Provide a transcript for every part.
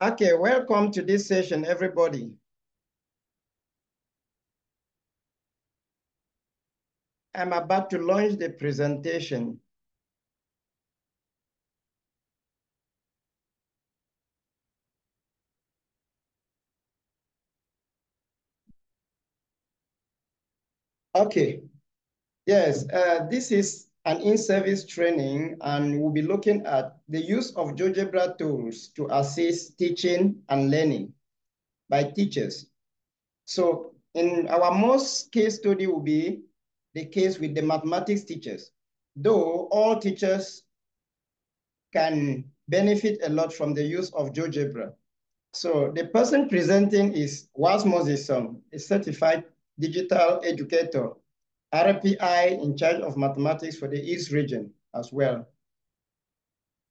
Okay, welcome to this session, everybody. I'm about to launch the presentation. Okay, yes, this is an in-service training, and we'll be looking at the use of Geogebra tools to assist teaching and learning by teachers. So in our most case study will be the case with the mathematics teachers. Though all teachers can benefit a lot from the use of Geogebra. So the person presenting is Was Moses, a certified digital educator, RPI in charge of mathematics for the East region as well.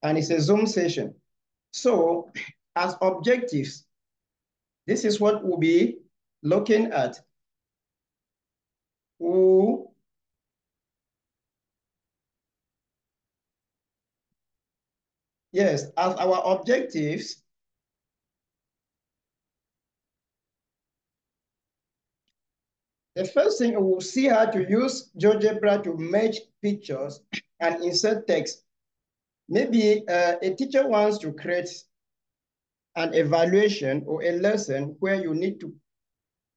And it's a Zoom session. So as objectives, this is what we'll be looking at. Yes, as our objectives, the first thing we'll see how to use GeoGebra to merge pictures and insert text. Maybe a teacher wants to create an evaluation or a lesson where you need to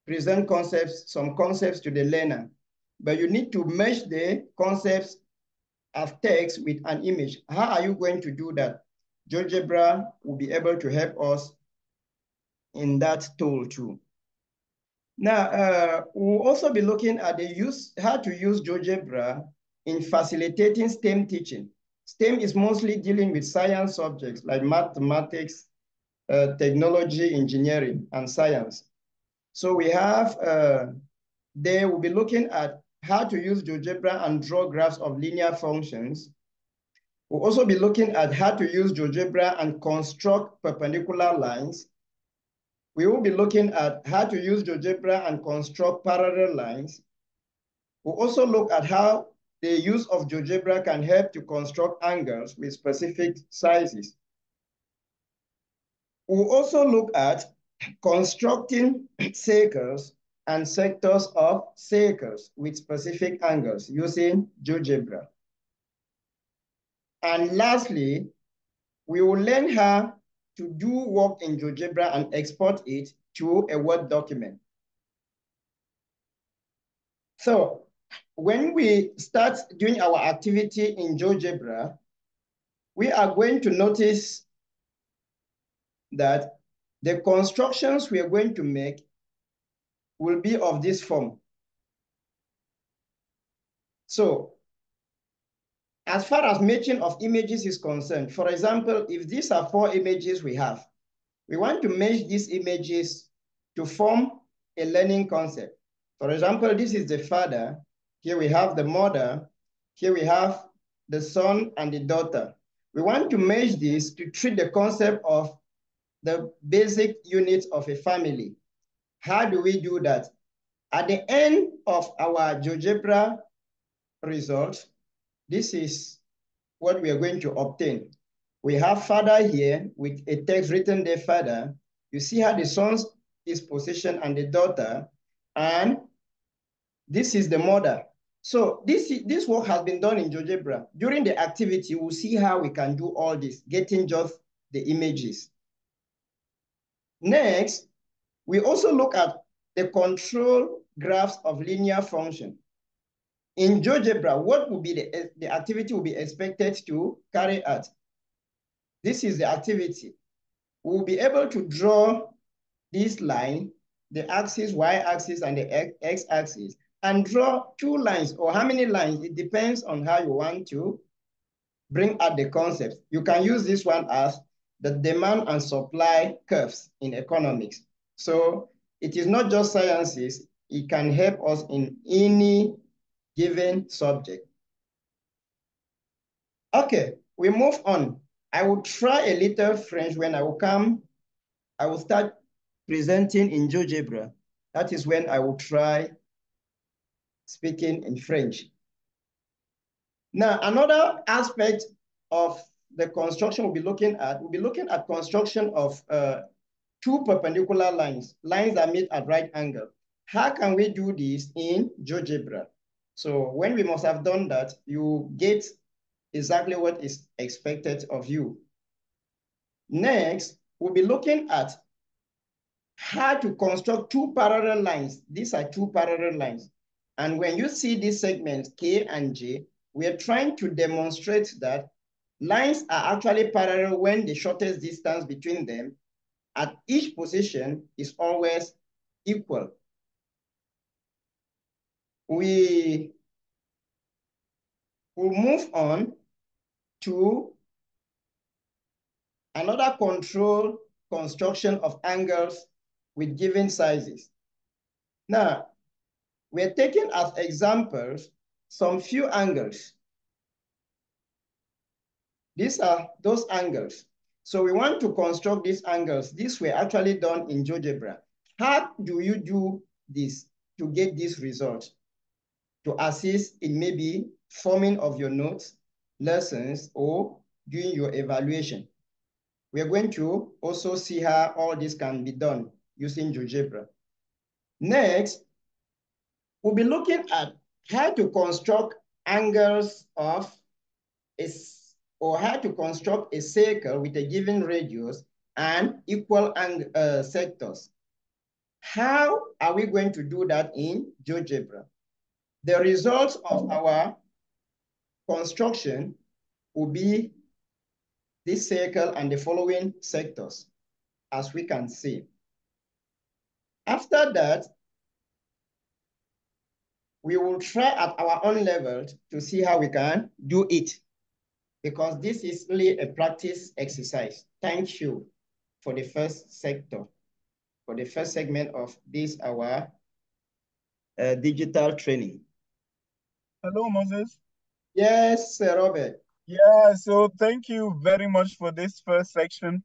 present some concepts to the learner, but you need to merge the concepts of text with an image. How are you going to do that? GeoGebra will be able to help us in that tool too. Now, we'll also be looking at how to use GeoGebra in facilitating STEM teaching. STEM is mostly dealing with science subjects like mathematics, technology, engineering, and science. So we have, they will be looking at how to use GeoGebra and draw graphs of linear functions. We'll also be looking at how to use GeoGebra and construct perpendicular lines. We will be looking at how to use GeoGebra and construct parallel lines. We'll also look at how the use of GeoGebra can help to construct angles with specific sizes. We'll also look at constructing circles and sectors of circles with specific angles using GeoGebra. And lastly, we will learn how to do work in GeoGebra and export it to a Word document. So when we start doing our activity in GeoGebra, we are going to notice that the constructions we are going to make will be of this form. So as far as matching of images is concerned, for example, if these are 4 images we have, we want to match these images to form a learning concept. For example, this is the father. Here we have the mother. Here we have the son and the daughter. We want to merge this to treat the concept of the basic units of a family. How do we do that? At the end of our GeoGebra result, this is what we are going to obtain. We have father here with a text written there, father. You see how the son is positioned and the daughter, and this is the mother. So this work has been done in GeoGebra. During the activity, we'll see how we can do all this, getting just the images. Next, we also look at the control graphs of linear function. In GeoGebra, what will be the activity will be expected to carry out? This is the activity. We'll be able to draw this line, the axis, y-axis, and the x-axis, and draw 2 lines, or how many lines? It depends on how you want to bring out the concepts. You can use this one as the demand and supply curves in economics. So it is not just sciences, it can help us in any given subject. Okay, we move on. I will try a little French when I will come. I will start presenting in GeoGebra. That is when I will try speaking in French. Now, another aspect of the construction we'll be looking at construction of two perpendicular lines that meet at right angle. How can we do this in Geogebra? So when we must have done that, you get exactly what is expected of you. Next, we'll be looking at how to construct two parallel lines. These are two parallel lines. And when you see these segments, K and J, we are trying to demonstrate that lines are actually parallel when the shortest distance between them at each position is always equal. We will move on to another control construction of angles with given sizes. Now, we're taking as examples some few angles. These are those angles. So we want to construct these angles. These were actually done in Geogebra. How do you do this to get this result? To assist in maybe forming of your notes, lessons, or doing your evaluation. We are going to also see how all this can be done using Geogebra. Next, we'll be looking at how to construct angles of or how to construct a circle with a given radius and equal sectors. How are we going to do that in Geogebra? The results of our construction will be this circle and the following sectors, as we can see. After that, we will try at our own level to see how we can do it, because this is really a practice exercise. Thank you for the first sector, for the first segment of this, our digital training. Hello, Moses. Yes, Robert. Yeah, so thank you very much for this first section.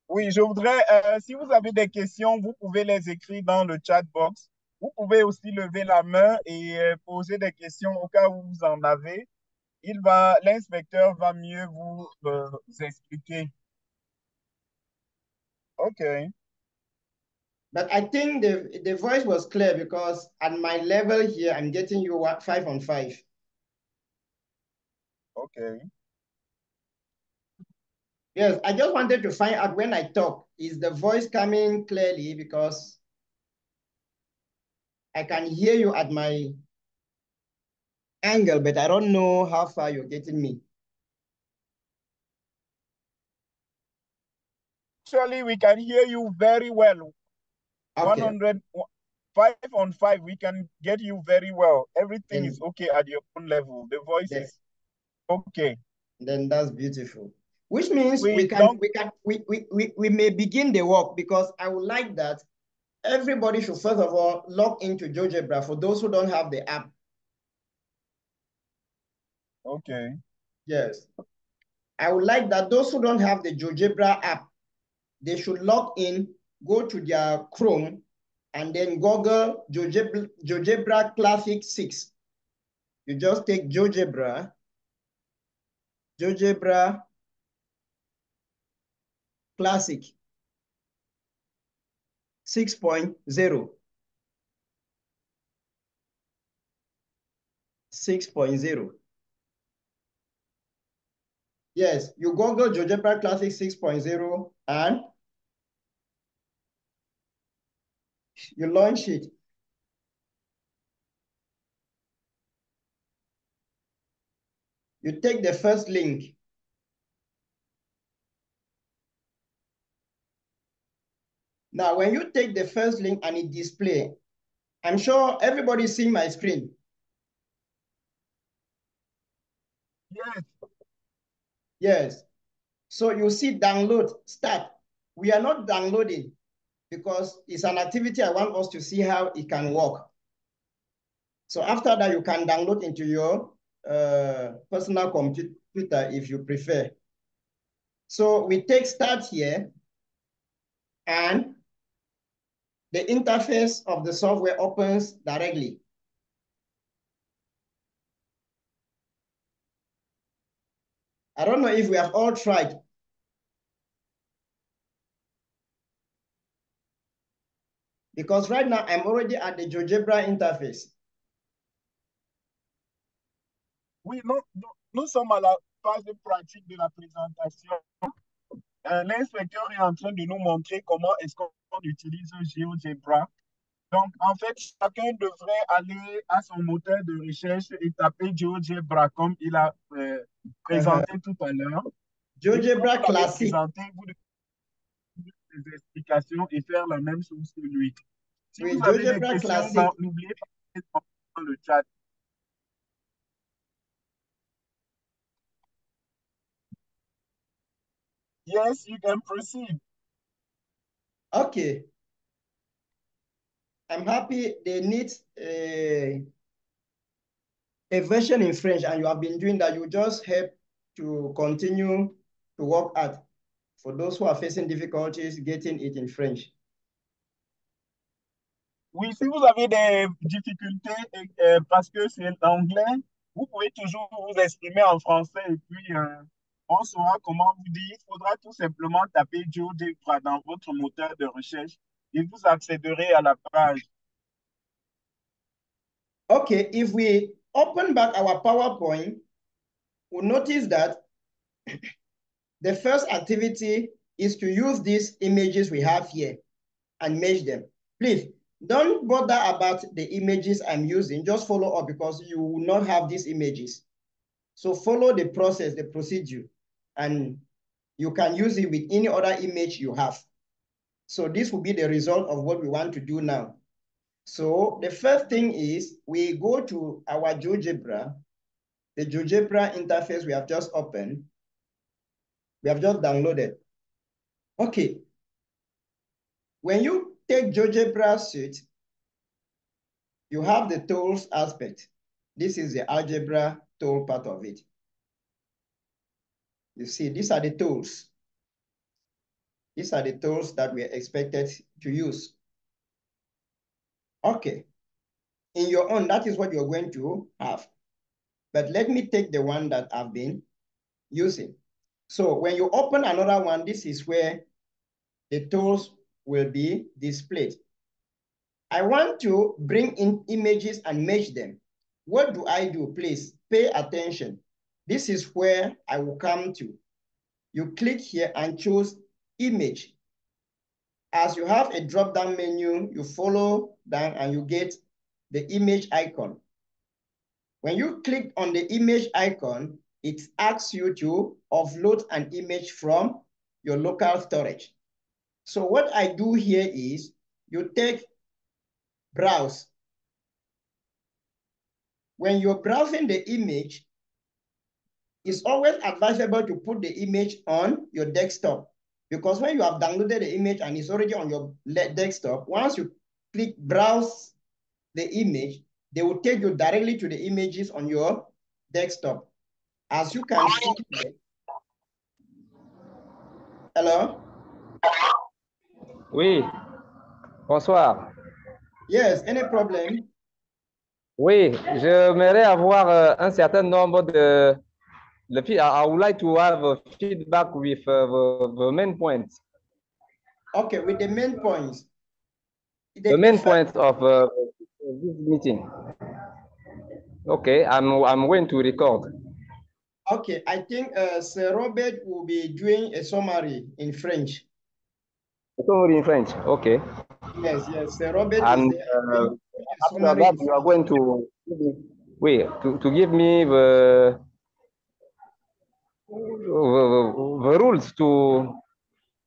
Oui, je voudrais, si vous avez des questions, vous pouvez les écrire dans le chat box. Vous pouvez aussi lever la main et poser des questions au cas où vous en avez. L'inspecteur va mieux vous expliquer. Okay. But I think the voice was clear, because at my level here, I'm getting you 5 on 5. Okay. Yes, I just wanted to find out when I talk, is the voice coming clearly? Because I can hear you at my angle, but I don't know how far you're getting me. Actually, we can hear you very well. Okay. 100, 5 on 5, we can get you very well. Everything Then, is okay at your own level. The voice then, is okay. then that's beautiful. Which means We we may begin the work, because I would like that everybody should first of all log into Geogebra for those who don't have the app. Okay. Yes. I would like that those who don't have the Geogebra app, they should log in, go to their Chrome, and then Google Geogebra Classic 6. You just take Geogebra Classic 6.0. 6.0. Yes, you Google Geogebra Classic 6.0 and you launch it. You take the first link. Now, when you take the first link and it display, I'm sure everybody's seeing my screen. Yes. Yes. So you see download, start. We are not downloading because it's an activity I want us to see how it can work. So after that, you can download into your personal computer if you prefer. So we take start here, and the interface of the software opens directly. I don't know if we have all tried. Because right now I'm already at the Geogebra interface. Oui, nous sommes à la phase de pratique de la présentation. L'inspecteur est en train de nous montrer comment est-ce qu'on utilise GeoGebra. Donc, en fait, chacun devrait aller à son moteur de recherche et taper GeoGebra comme il a présenté tout à l'heure. Et quand GeoGebra vous l'avez classique. présenté, vous devez faire des explications et faire la même chose que lui. Si Oui, vous avez des GeoGebra questions, classique. n'oubliez pas de mettre dans le chat. Yes, you can proceed. Okay. I'm happy they need a version in French, and you have been doing that. You just help to continue to work at for those who are facing difficulties getting it in French. Oui, si vous avez des difficultés parce que c'est l'anglais, vous pouvez toujours vous exprimer en français et puis on saura comment vous dire. Il faudra tout simplement taper GeoGebra dans votre moteur de recherche et vous accéderez à la page. Okay, if we open back our PowerPoint, we'll notice that the first activity is to use these images we have here and merge them. Please, don't bother about the images I'm using. Just follow up because you will not have these images. So follow the process, the procedure, and you can use it with any other image you have. So this will be the result of what we want to do now. So the first thing is we go to our GeoGebra, the GeoGebra interface we have just opened. We have just downloaded. Okay. When you take GeoGebra suite, you have the tools aspect. This is the algebra tool part of it. You see, these are the tools. These are the tools that we are expected to use. Okay. In your own, that is what you're going to have. But let me take the one that I've been using. So when you open another one, this is where the tools will be displayed. I want to bring in images and merge them. What do I do? Please pay attention. This is where I will come to. You click here and choose image. As you have a drop-down menu, you follow down and you get the image icon. When you click on the image icon, it asks you to offload an image from your local storage. So what I do here is you take browse. When you're browsing the image, it's always advisable to put the image on your desktop because when you have downloaded the image and it's already on your desktop, once you click browse the image, they will take you directly to the images on your desktop. As you can see here. Hello? Oui, bonsoir. Yes, any problem? Oui, j'aimerais avoir un certain nombre de... I would like to have a feedback with the main points. Okay, with the main points. The main points of this meeting. Okay, I'm going to record. Okay, I think Sir Robert will be doing a summary in French. Summary in French, okay. Yes, Sir Robert And is there. after that, you are going to to give me the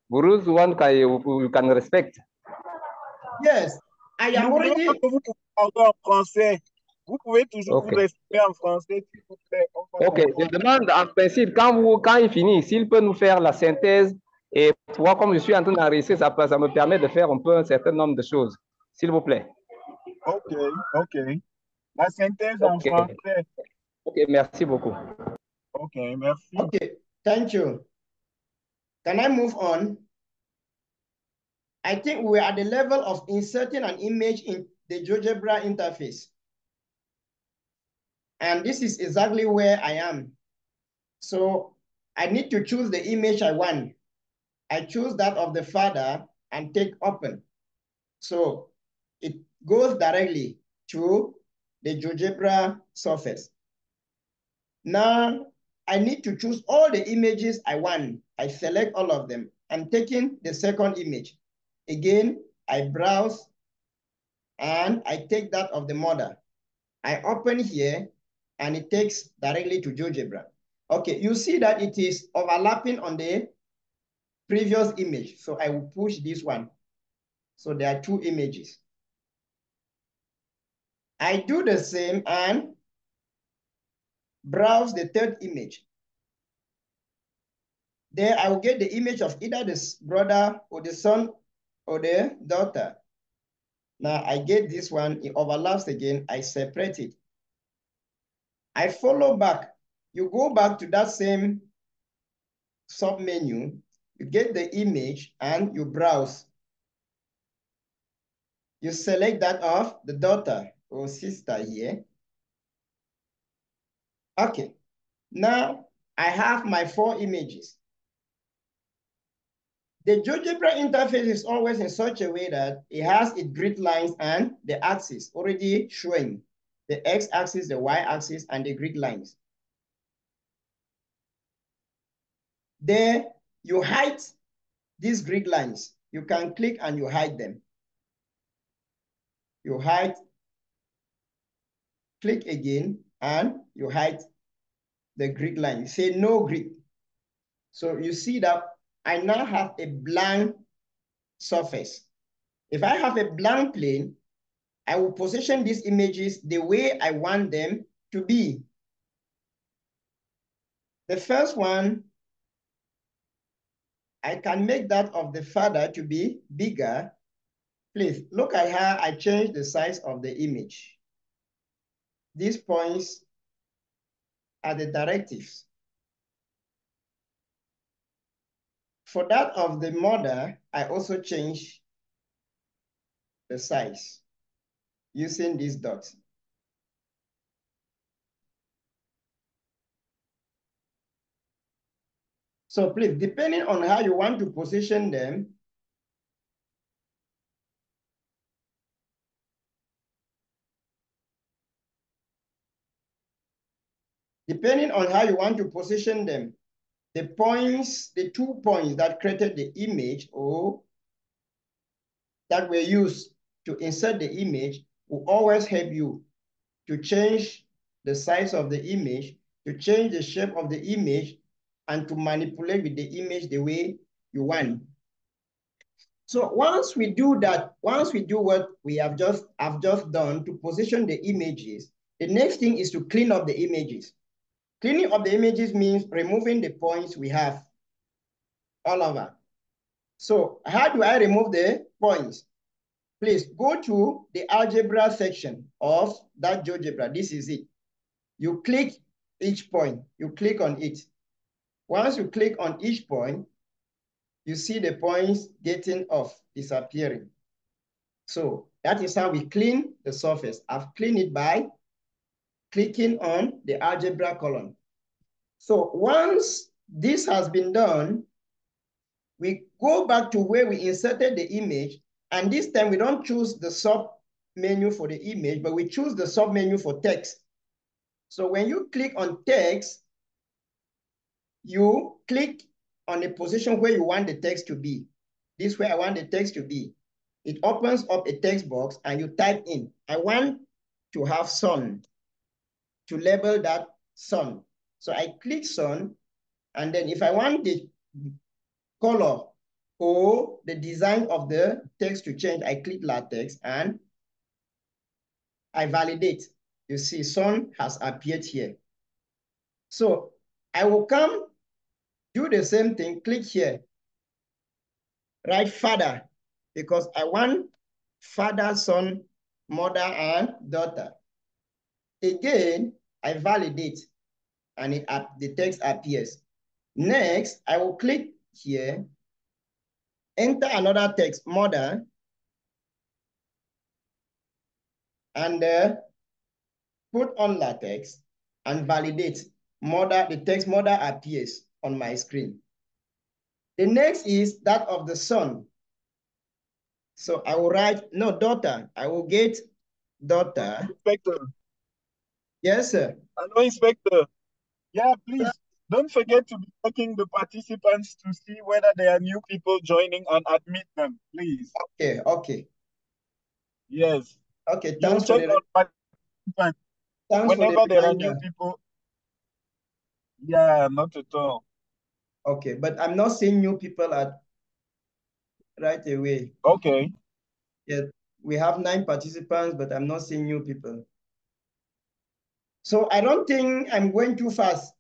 rules one you can respect. Yes, I am already. Que vous pouvez parler en français. Vous pouvez toujours vous exprimer en français, s'il vous plaît. Ok, je demande en principe, quand il finit, s'il peut nous faire la synthèse et moi, comme je suis en train d'enregistrer, ça me permet de faire un peu un certain nombre de choses. S'il vous plaît. Ok. La synthèse en français. Ok, merci beaucoup. Ok, merci. Okay, thank you. Can I move on? I think we're at the level of inserting an image in the GeoGebra interface. And this is exactly where I am. So I need to choose the image I want. I choose that of the father and take open. So it goes directly to the Geogebra surface. Now I need to choose all the images I want. I select all of them. I'm taking the second image. Again, I browse and I take that of the mother. I open here and it takes directly to Geogebra. Okay, you see that it is overlapping on the previous image. So I will push this one. So there are two images. I do the same and browse the third image. There I will get the image of either the brother or the son or the daughter. Now I get this one, it overlaps again, I separate it. I follow back. You go back to that same sub-menu, you get the image and you browse. You select that of the daughter or sister here. Okay, now I have my 4 images. The GeoGebra interface is always in such a way that it has its grid lines and the axis already showing, the x-axis, the y-axis, and the grid lines. There, you hide these grid lines. You can click and you hide them. You hide, click again, and you hide the grid line. Say no grid. So you see that I now have a blank surface. If I have a blank plane, I will position these images the way I want them to be. The first one, I can make that of the father to be bigger. Please look at how I changed the size of the image. These points are the directives. For that of the mother, I also change the size using these dots. So please, depending on how you want to position them, the points, the 2 points that created the image or that were used to insert the image will always help you to change the size of the image, to change the shape of the image, and to manipulate with the image the way you want. So once we do that, once we do what we have just done to position the images, the next thing is to clean up the images. Cleaning up the images means removing the points we have all over. So how do I remove the points? Please go to the algebra section of that GeoGebra. This is it. You click each point, you click on it. Once you click on each point, you see the points getting off, disappearing. So that is how we clean the surface. I've cleaned it by clicking on the algebra column. So once this has been done, we go back to where we inserted the image, and this time we don't choose the sub menu for the image, but we choose the sub menu for text. So when you click on text, you click on the position where you want the text to be. This way I want the text to be. It opens up a text box and you type in, I want to have sun, to label that sun. So I click sun, and then if I want the color or the design of the text to change, I click latex and I validate. You see, sun has appeared here. So I will come, do the same thing, click here, write father, because I want father, son, mother, and daughter. Again, I validate, and the text appears. Next, I will click here, enter another text, mother, and put on latex and validate. Mother, the text mother appears. on my screen. The next is that of the son. So I will write, no, daughter. I will get daughter. Inspector. Yes, sir. Hello, Inspector. Yeah, please don't forget to be checking the participants to see whether there are new people joining and admit them, please. Okay, okay. Yes. Okay, You thanks for check the on participants whenever there are new people. Yeah, not at all. Okay, but I'm not seeing new people at right away. Okay. Yeah, we have 9 participants, but I'm not seeing new people. So I don't think I'm going too fast.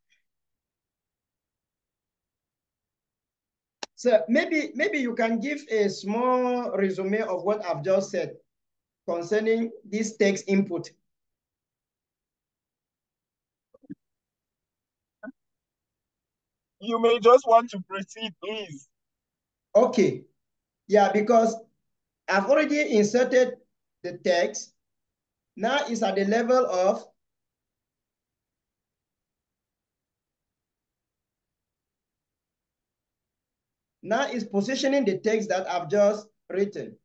So maybe you can give a small resume of what I've just said concerning this text input. You may just want to proceed, please. Okay. Yeah, because I've already inserted the text. Now it's at the level of now it's positioning the text that I've just written.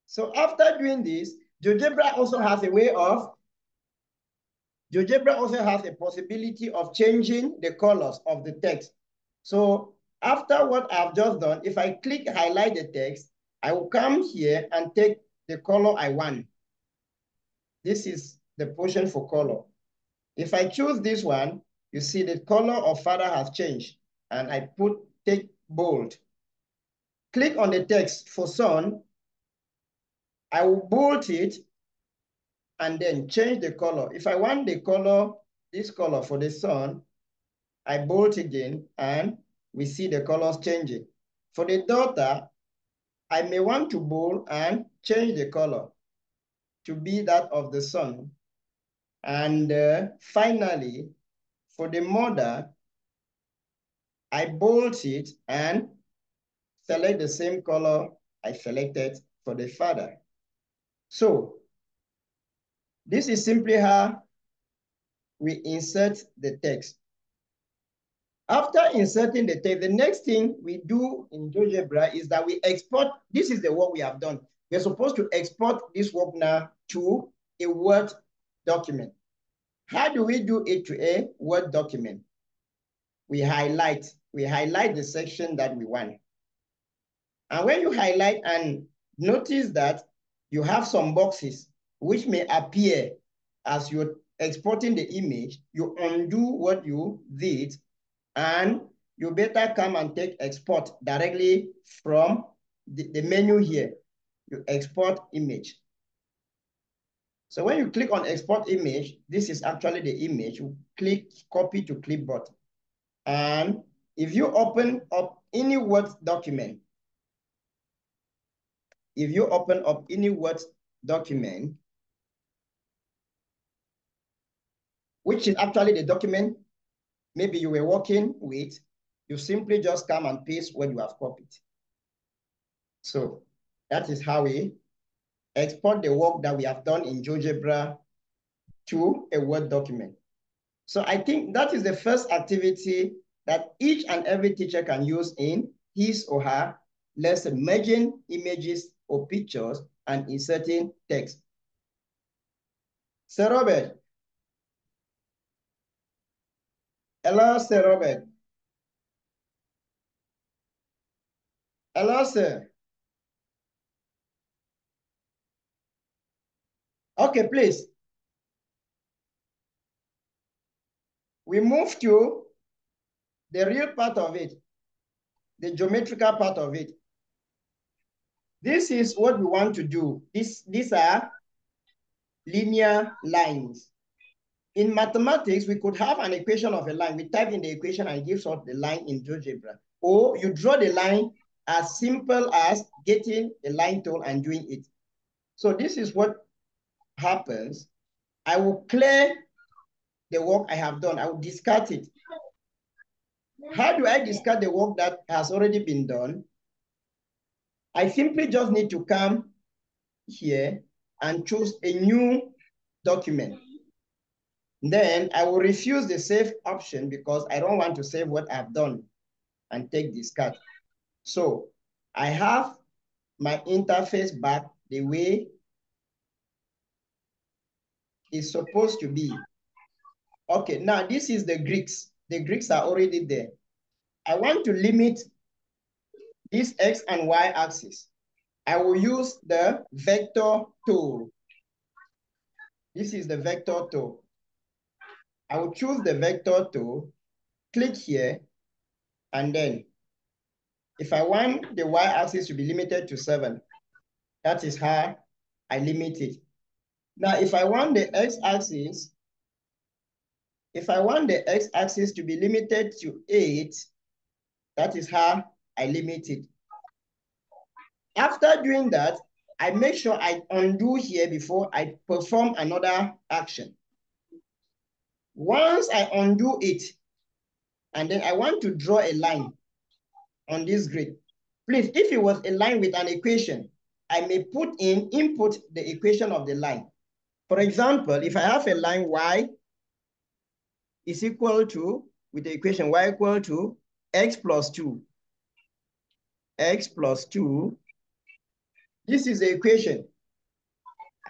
So after doing this, Geogebra also has a possibility of changing the colors of the text. So after what I've just done, if I click highlight the text, I will come here and take the color I want. This is the portion for color. If I choose this one, you see the color of father has changed, and I take bold. Click on the text for son. I will bold it and then change the color. If I want the color, this color for the son, I bold again and we see the colors changing. For the daughter, I may want to bold and change the color to be that of the son. And finally, for the mother, I bold it and select the same color I selected for the father. So this is simply how we insert the text. After inserting the text, the next thing we do in Geogebra is that we export. This is the work we have done. We're supposed to export this work now to a Word document. How do we do it to a Word document? We highlight the section that we want. And when you highlight and notice that you have some boxes which may appear as you're exporting the image, you undo what you did and you better come and take export directly from the menu here. You export image. So when you click on export image, this is actually the image. You click copy to clipboard. And if you open up any Word document, which is actually the document maybe you were working with, you simply just come and paste what you have copied. So that is how we export the work that we have done in Geogebra to a Word document. So I think that is the first activity that each and every teacher can use in his or her lesson, merging images or pictures and inserting text. Sir Robert. Hello, Sir Robert. Hello, sir. Okay, please. We move to the real part of it, the geometrical part of it. This is what we want to do. These are linear lines. In mathematics, we could have an equation of a line. We type in the equation and it gives us the line in Geogebra. Or you draw the line as simple as getting a line tool and doing it. So this is what happens. I will clear the work I have done. I will discard it. How do I discard the work that has already been done? I simply just need to come here and choose a new document. Then I will refuse the save option because I don't want to save what I've done and take discard. So I have my interface back the way it's supposed to be. Okay, now this is the Greeks. The Greeks are already there. I want to limit this X and Y axis. I will use the vector tool. This is the vector tool. I will choose the vector tool, click here, and then if I want the y-axis to be limited to 7, that is how I limit it. Now, if I want the x-axis, to be limited to 8, that is how I limit it. After doing that, I make sure I undo here before I perform another action. Once I undo it, and then I want to draw a line on this grid. Please, if it was a line with an equation, I may input the equation of the line. For example, if I have a line y is equal to, with the equation y equal to x plus 2. X plus 2, this is the equation.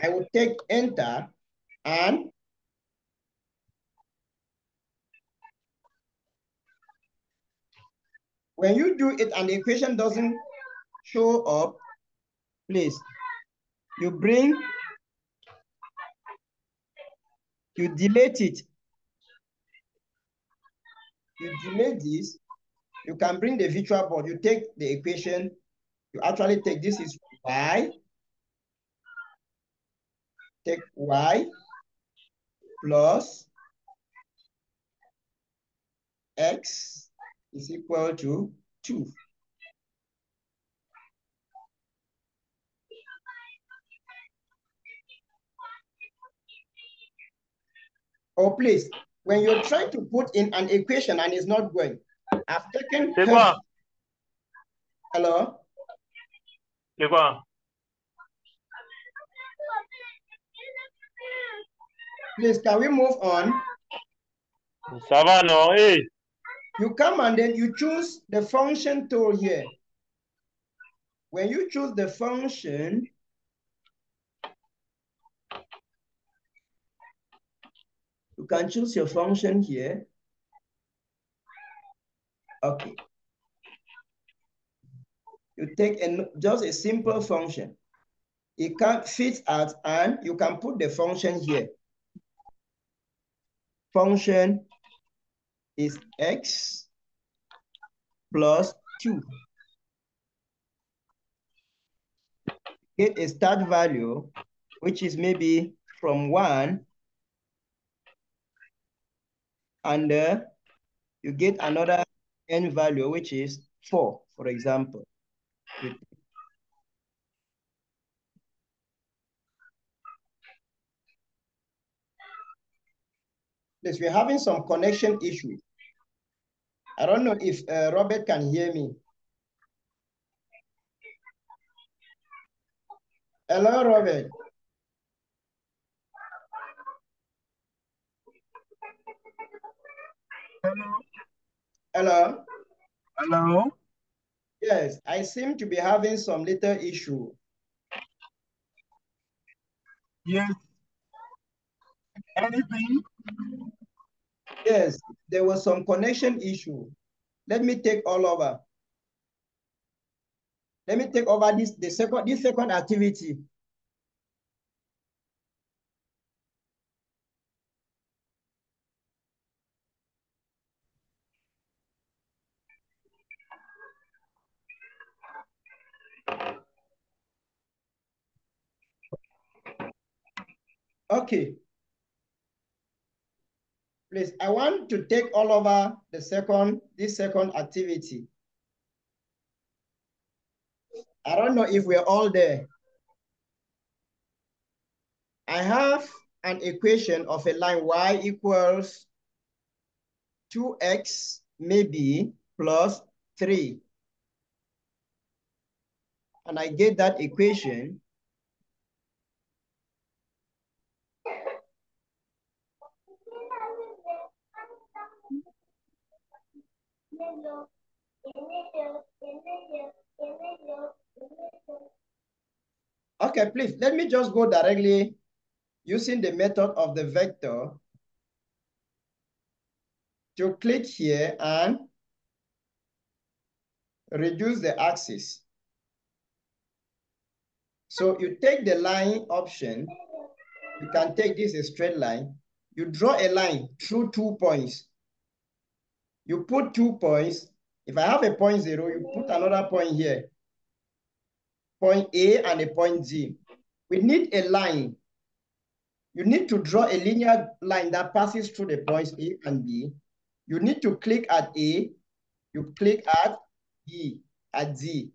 I will take enter, and when you do it and the equation doesn't show up, please, you delete it. You delete this, you can bring the virtual board, you take the equation, you actually take this is y, take y plus x is equal to 2. Or please, when you're trying to put in an equation and it's not going, I've taken help. Hello? C'est quoi? Please, can we move on? Ça va, non? Hey. You come and then you choose the function tool here. When you choose the function, you can choose your function here. Okay. You take just a simple function. It can fit at, and you can put the function here. Function is x plus 2. Get a start value, which is maybe from 1, and you get another n value, which is 4, for example. Yes, we're having some connection issues. I don't know if Robert can hear me. Hello, Robert. Hello. Hello. Hello. Yes, I seem to be having some little issue. Yes. Anything? Yes, there was some connection issue. Let me take all over. Let me take over this second activity. Okay. Please, I want to take all over this second activity. I don't know if we're all there. I have an equation of a line y equals 2x maybe plus 3. and I get that equation, okay, please, let me just go directly using the method of the vector to click here and reduce the axis. So you take the line option, you can take this a straight line, you draw a line through 2 points. You put 2 points. If I have a point 0, you put another point here, point A and a point Z. We need a line. You need to draw a linear line that passes through the points A and B. You need to click at A, you click at B, at Z.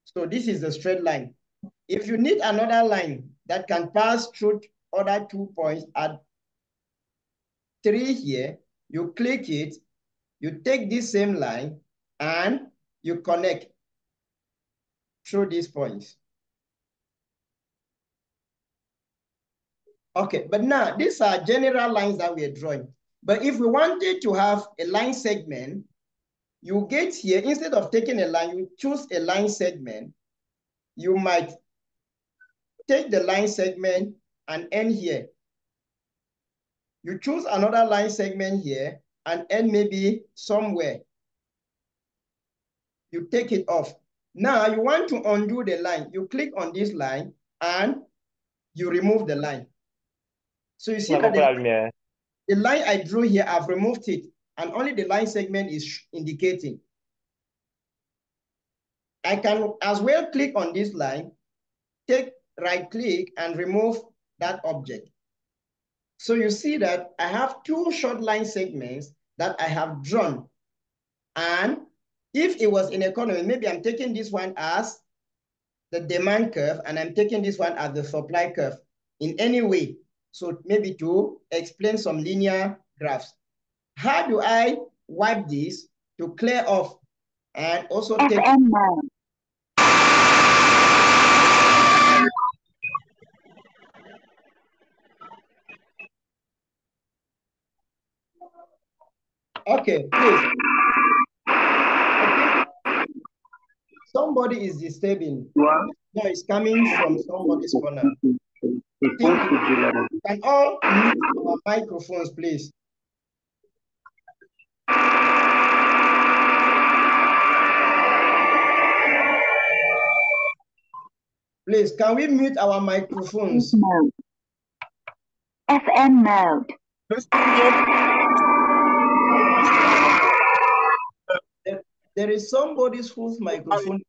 So this is the straight line. If you need another line that can pass through other 2 points at 3 here, you click it, you take this same line and you connect through these points. Okay, but now these are general lines that we are drawing. But if we wanted to have a line segment, you get here, instead of taking a line, you choose a line segment. You might take the line segment and end here. You choose another line segment here and end maybe somewhere. You take it off. Now you want to undo the line. You click on this line and you remove the line. So you see that the line I drew here, I've removed it, and only the line segment is indicating. I can as well click on this line, take right click and remove that object. So you see that I have 2 short line segments that I have drawn. And if it was in economy, maybe I'm taking this one as the demand curve and I'm taking this one as the supply curve in any way. So maybe to explain some linear graphs. How do I wipe this to clear off and also take... Okay, please. Okay. Somebody is disturbing. No, it's coming from somebody's corner. Can all mute our microphones, please? Please, can we mute our microphones? Mode. FM mode. There is somebody whose microphone...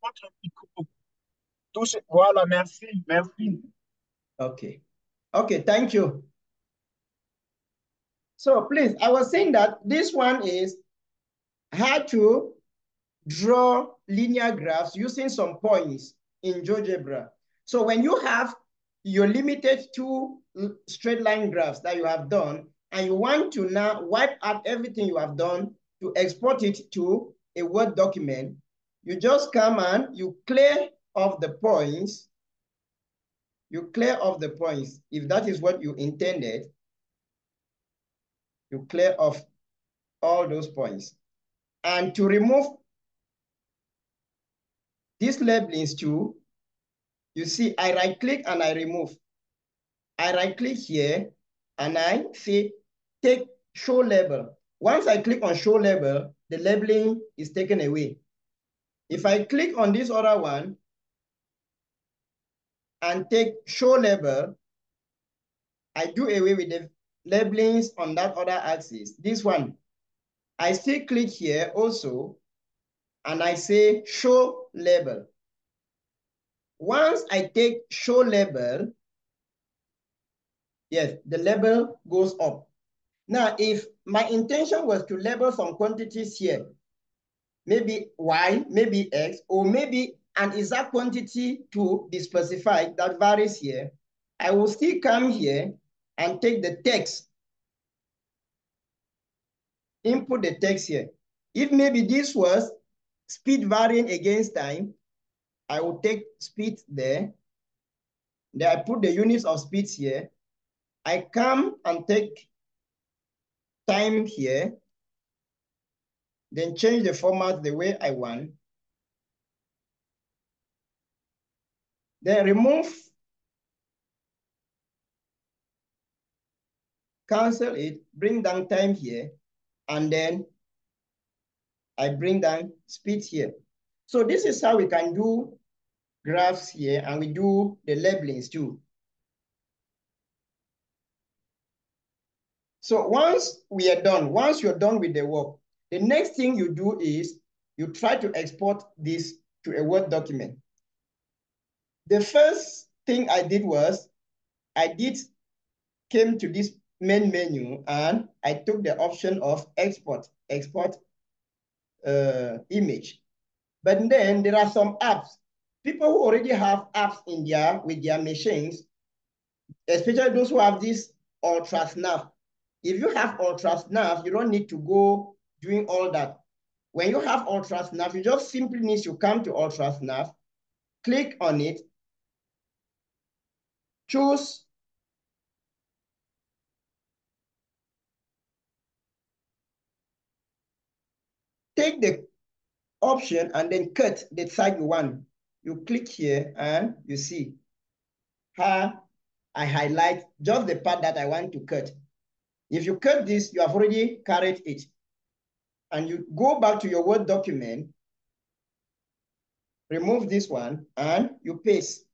Voilà, merci, merci. Okay. Okay, thank you. So please, I was saying that this one is how to draw linear graphs using some points in Geogebra. So when you have your limited 2 straight line graphs that you have done, and you want to now wipe out everything you have done to export it to a Word document, you just come and you clear off the points. You clear off the points. If that is what you intended, you clear off all those points. And to remove these labelings too, you see, I right click and I remove. I right click here and I say, take show label. Once I click on show label, the labeling is taken away. If I click on this other one and take show label, I do away with the labelings on that other axis. This one, I still click here also, and I say show label. Once I take show label, yes, the label goes up. Now, if my intention was to label some quantities here, maybe Y, maybe X, or maybe an exact quantity to be specified that varies here, I will still come here and take the text, input the text here. If maybe this was speed varying against time, I will take speed there. Then I put the units of speed here. I come and take time here. Then change the format the way I want. Then remove, cancel it, bring down time here, and then I bring down speed here. So this is how we can do graphs here, and we do the labelings too. So once you're done with the work, the next thing you do is you try to export this to a Word document. The first thing I did was came to this main menu and I took the option of export image. But then there are some apps. People who already have apps with their machines, especially those who have this UltraSnap. If you have UltraSnap, you don't need to go doing all that. When you have UltraSnap, you just simply need to come to UltraSnap, click on it, choose take the option and then cut the side you want. You click here and you see how I highlight just the part that I want to cut. If you cut this, you have already carried it. And you go back to your Word document, remove this one, and you paste.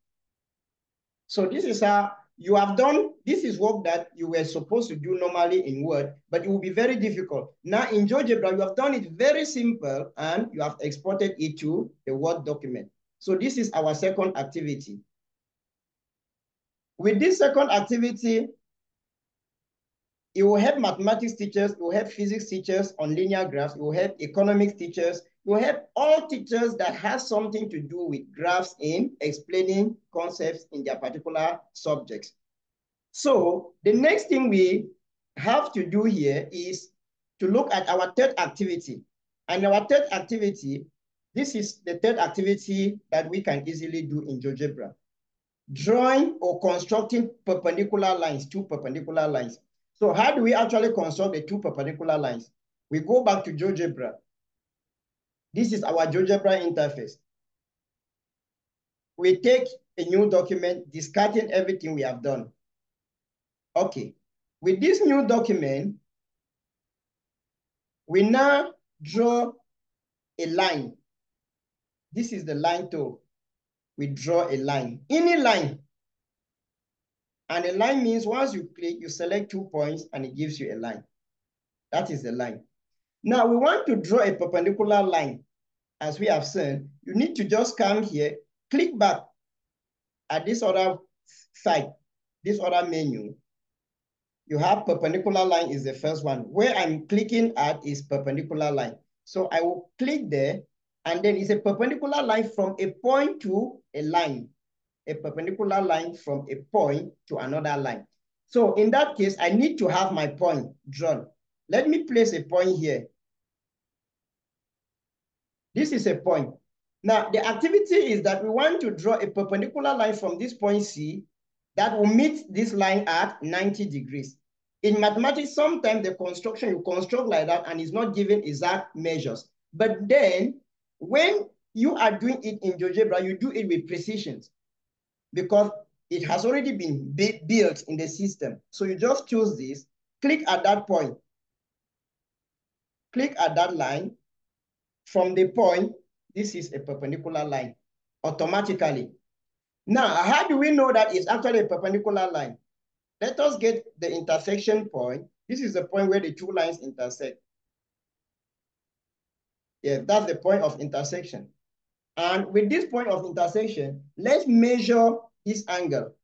So this is how you have done, this is work that you were supposed to do normally in Word, but it will be very difficult. Now in Geogebra, you have done it very simple and you have exported it to the Word document. So this is our second activity. With this second activity, it will help mathematics teachers, it will help physics teachers on linear graphs, it will help economics teachers, it will help all teachers that have something to do with graphs in explaining concepts in their particular subjects. So the next thing we have to do here is to look at our third activity. And our third activity, this is the third activity that we can easily do in Geogebra. Drawing or constructing perpendicular lines, two perpendicular lines. So how do we actually construct the two perpendicular lines? We go back to Geogebra. This is our Geogebra interface. We take a new document, discarding everything we have done. Okay, with this new document, we now draw a line. This is the line tool. We draw a line, any line. And a line means once you click, you select 2 points and it gives you a line. That is the line. Now we want to draw a perpendicular line. As we have seen, you need to just come here, click back at this other side, this other menu. You have perpendicular line is the first one. Where I'm clicking at is perpendicular line. So I will click there, and then it's a perpendicular line from a point to a line. A perpendicular line from a point to another line. So in that case, I need to have my point drawn. Let me place a point here. This is a point. Now, the activity is that we want to draw a perpendicular line from this point C that will meet this line at 90 degrees. In mathematics, sometimes the construction, you construct like that and it's not given exact measures. But then, when you are doing it in Geogebra, you do it with precision because it has already been built in the system. So you just choose this, click at that point, click at that line. From the point, this is a perpendicular line automatically. Now, how do we know that it's actually a perpendicular line? Let us get the intersection point. This is the point where the two lines intersect. Yeah, that's the point of intersection. And with this point of intersection, let's measure this angle.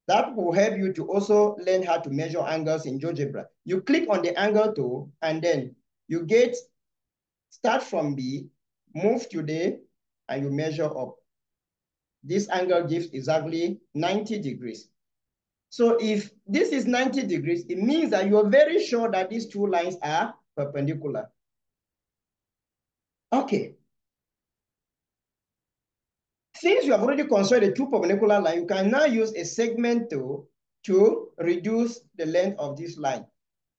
That will help you to also learn how to measure angles in Geogebra. You click on the angle tool, and then you start from B, move to D, and you measure up. This angle gives exactly 90 degrees. So if this is 90 degrees, it means that you are very sure that these two lines are perpendicular. Okay. Since you have already constructed a two perpendicular line, you can now use a segment tool to reduce the length of this line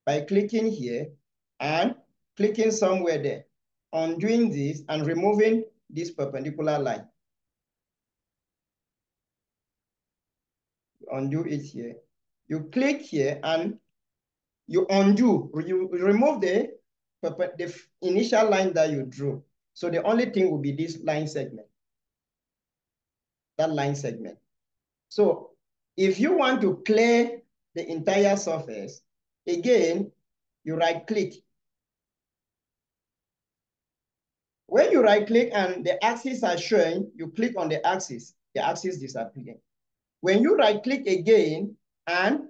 by clicking here and clicking somewhere there, undoing this and removing this perpendicular line. Undo it here. You click here and you undo, you remove the initial line that you drew. So the only thing will be this line segment, that line segment. So if you want to clear the entire surface, again, you right click. When you right click and the axes are showing, you click on the axis disappears. When you right click again and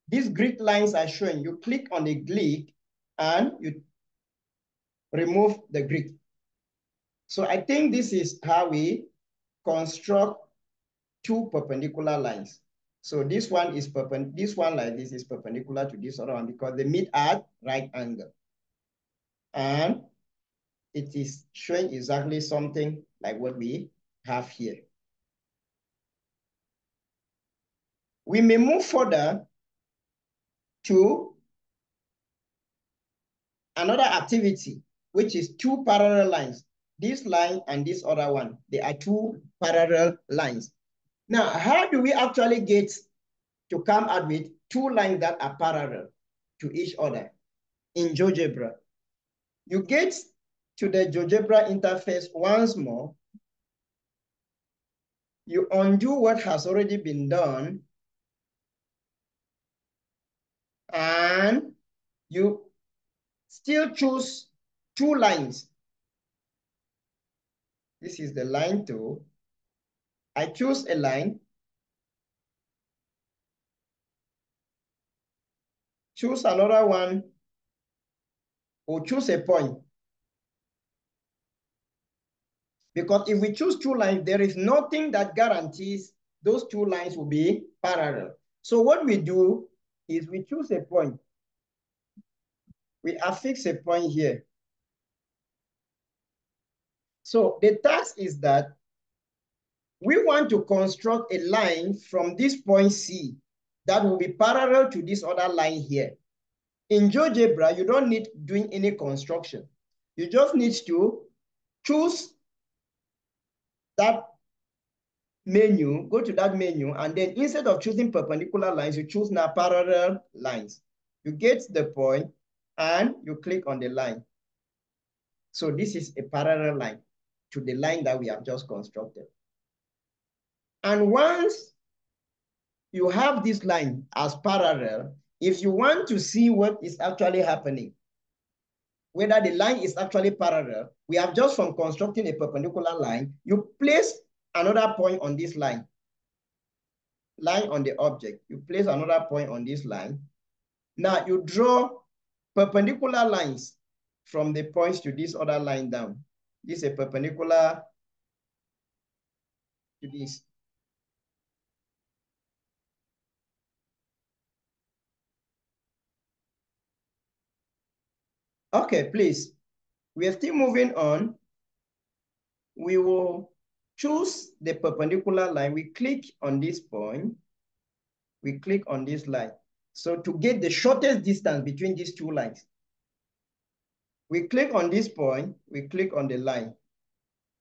these grid lines are showing, you click on the grid and you remove the grid. So I think this is how we construct two perpendicular lines. So this one is this one like this is perpendicular to this other one because they meet at right angle. And it is showing exactly something like what we have here. We may move further to another activity, which is two parallel lines. This line and this other one, they are two parallel lines. Now, how do we actually get to come out with two lines that are parallel to each other in Geogebra? You get to the Geogebra interface once more. You undo what has already been done. And you still choose two lines. This is the line tool. I choose a line. Choose another one or choose a point. Because if we choose two lines, there is nothing that guarantees those two lines will be parallel. So what we do is we choose a point. We affix a point here. So the task is that we want to construct a line from this point C that will be parallel to this other line here. In Geogebra, you don't need doing any construction. You just need to choose that menu, go to that menu, and then instead of choosing perpendicular lines, you choose now parallel lines. You get the point and you click on the line. So this is a parallel line to the line that we have just constructed. And once you have this line as parallel, if you want to see what is actually happening, whether the line is actually parallel, we have just from constructing a perpendicular line, you place another point on this line on the object. You place another point on this line. Now you draw perpendicular lines from the points to this other line down. This is a perpendicular to this. Okay, please. We are still moving on. We will choose the perpendicular line. We click on this point. We click on this line. So to get the shortest distance between these two lines, we click on this point, we click on the line.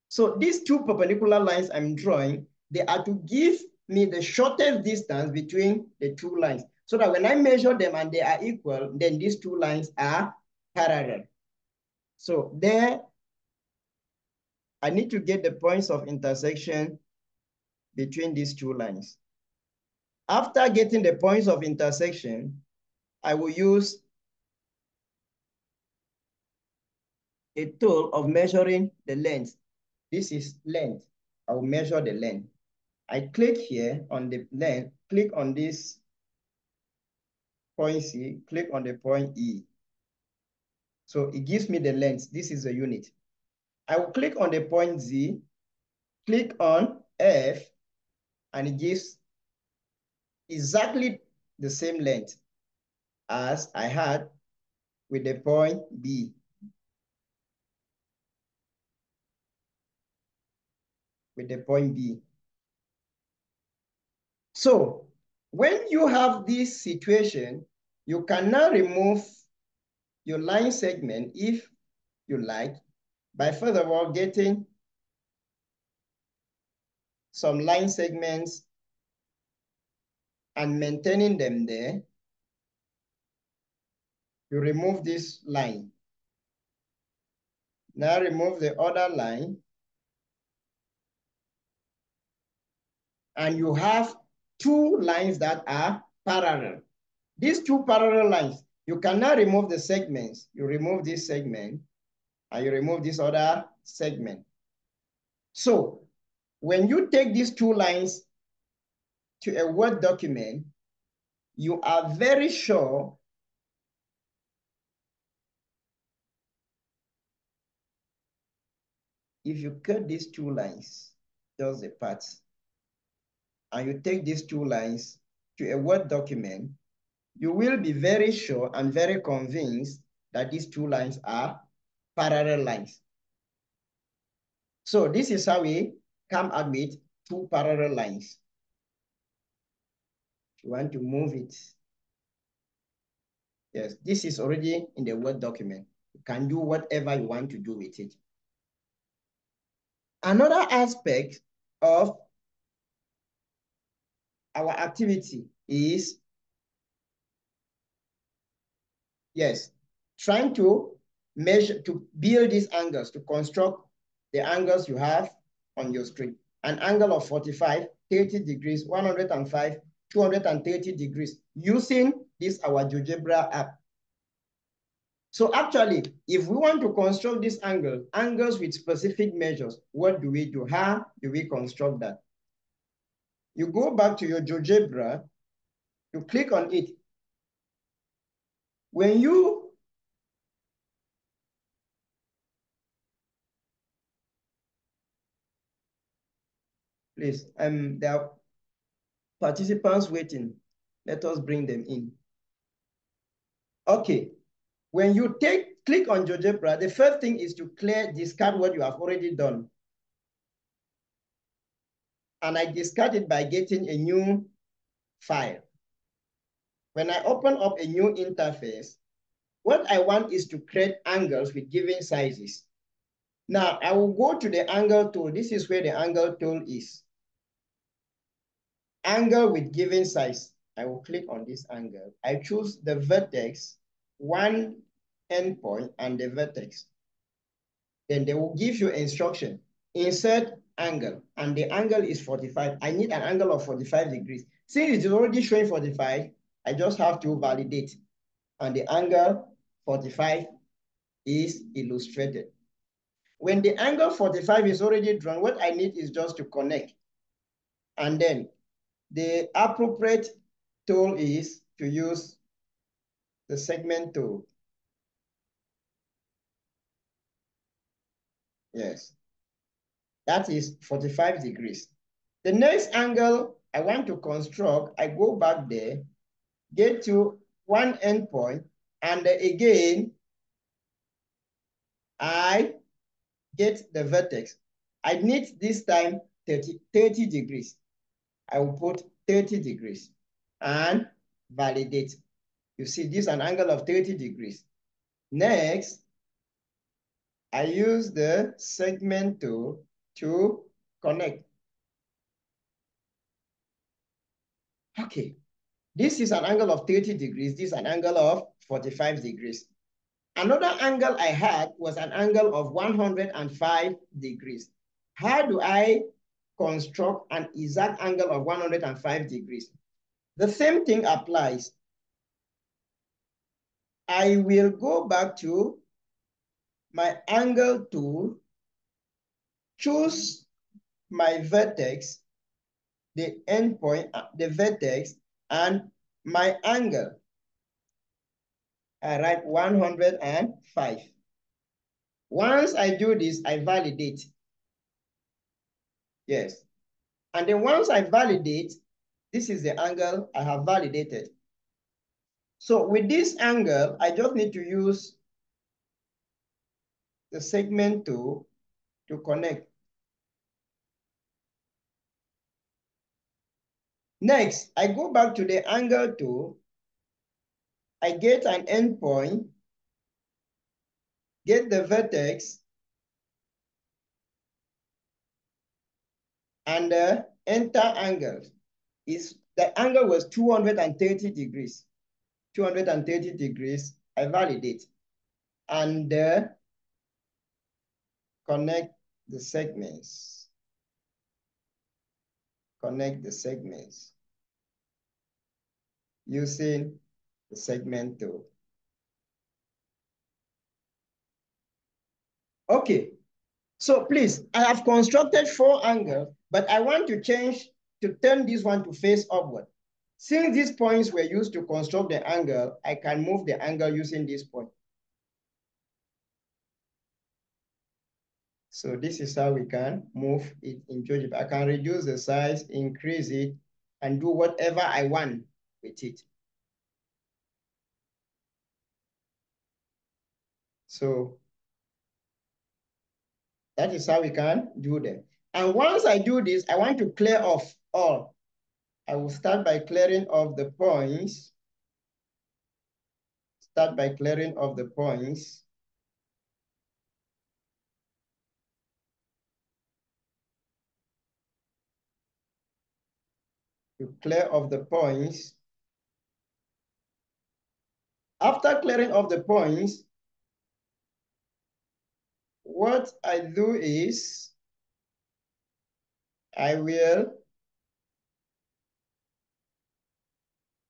So these two perpendicular lines I'm drawing, they are to give me the shortest distance between the two lines, so that when I measure them and they are equal, then these two lines are parallel. So there, I need to get the points of intersection between these two lines. After getting the points of intersection, I will use a tool of measuring the length. This is length. I will measure the length. I click here on the length, click on this point C, click on the point E. So it gives me the length. This is a unit. I will click on the point Z, click on F, and it gives exactly the same length as I had with the point B. with the point B. So when you have this situation, you can now remove your line segment if you like, by first of all getting some line segments and maintaining them there. You remove this line. Now remove the other line. And you have two lines that are parallel. These two parallel lines, you cannot remove the segments. You remove this segment and you remove this other segment. So when you take these two lines to a Word document, you are very sure if you cut these two lines, just the parts, and you take these two lines to a Word document, you will be very sure and very convinced that these two lines are parallel lines. So this is how we come up with two parallel lines. If you want to move it, yes, this is already in the Word document. You can do whatever you want to do with it. Another aspect of our activity is, yes, trying to measure, to build these angles, to construct the angles you have on your screen. An angle of 45, 30 degrees, 105, 230 degrees, using this our Geogebra app. So actually, if we want to construct this angle, angles with specific measures, what do we do? How do we construct that? You go back to your Geogebra, you click on it. When you please, there are participants waiting. Let us bring them in. Okay, when you click on Geogebra, the first thing is to discard what you have already done. And I discard it by getting a new file. When I open up a new interface, what I want is to create angles with given sizes. Now, I will go to the angle tool. This is where the angle tool is. Angle with given size. I will click on this angle. I choose the vertex, one endpoint, and the vertex. Then they will give you instruction. Insert angle, and the angle is 45. I need an angle of 45 degrees. Since it is already showing 45, I just have to validate. And the angle 45 is illustrated. When the angle 45 is already drawn, what I need is just to connect. And then the appropriate tool is to use the segment tool. Yes, that is 45 degrees. The next angle I want to construct, I go back there, get to one endpoint, and again, I get the vertex. I need this time 30 degrees. I will put 30 degrees and validate. You see, this is an angle of 30 degrees. Next, I use the segment tool to connect. Okay, this is an angle of 30 degrees. This is an angle of 45 degrees. Another angle I had was an angle of 105 degrees. How do I construct an exact angle of 105 degrees? The same thing applies. I will go back to my angle tool, choose my vertex, the endpoint, the vertex, and my angle. I write 105. Once I do this, I validate. Yes. And then once I validate, this is the angle I have validated. So with this angle, I just need to use the segment tool to connect. Next, I go back to the angle tool. I get an endpoint, get the vertex, and enter angle. The angle was 230 degrees. 230 degrees, I validate. And connect the segments. Connect the segments using the segment tool. Okay, so please, I have constructed 4 angles, but I want to turn this one to face upward. Since these points were used to construct the angle, I can move the angle using this point. So this is how we can move it in GeoGebra. I can reduce the size, increase it, and do whatever I want with it. So that is how we can do them. And once I do this, I want to clear off all. I will start by clearing off the points. Start by clearing off the points. To clear off the points. After clearing off the points, what I do is I will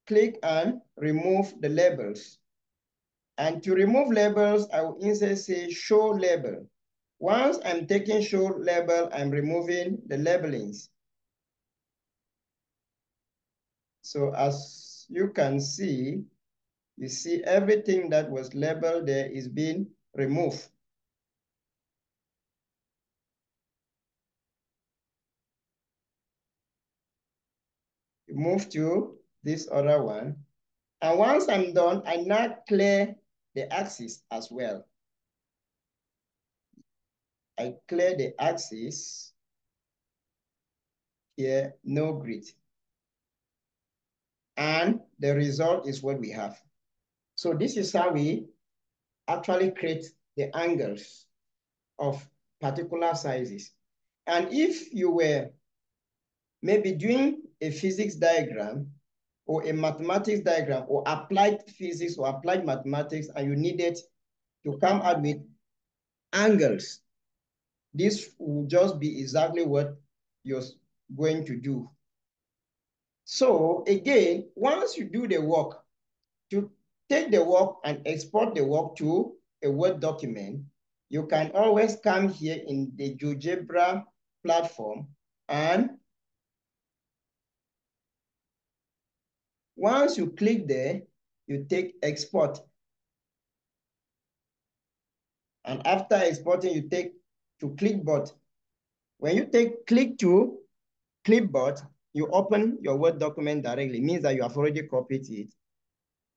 click and remove the labels. And to remove labels, I will instead say show label. Once I'm taking show label, I'm removing the labelings. So as you can see, you see everything that was labeled there is being removed. You move to this other one. And once I'm done, I now clear the axis as well. I clear the axis here, no grid. And the result is what we have. So this is how we actually create the angles of particular sizes. And if you were maybe doing a physics diagram or a mathematics diagram or applied physics or applied mathematics, and you needed to come out with angles, this will just be exactly what you're going to do. So again, once you do the work, to take the work and export the work to a Word document, you can always come here in the Geogebra platform, and once you click there, you take export. And after exporting, you take to clipboard. When you take click to clipboard, you open your Word document directly. It means that you have already copied it.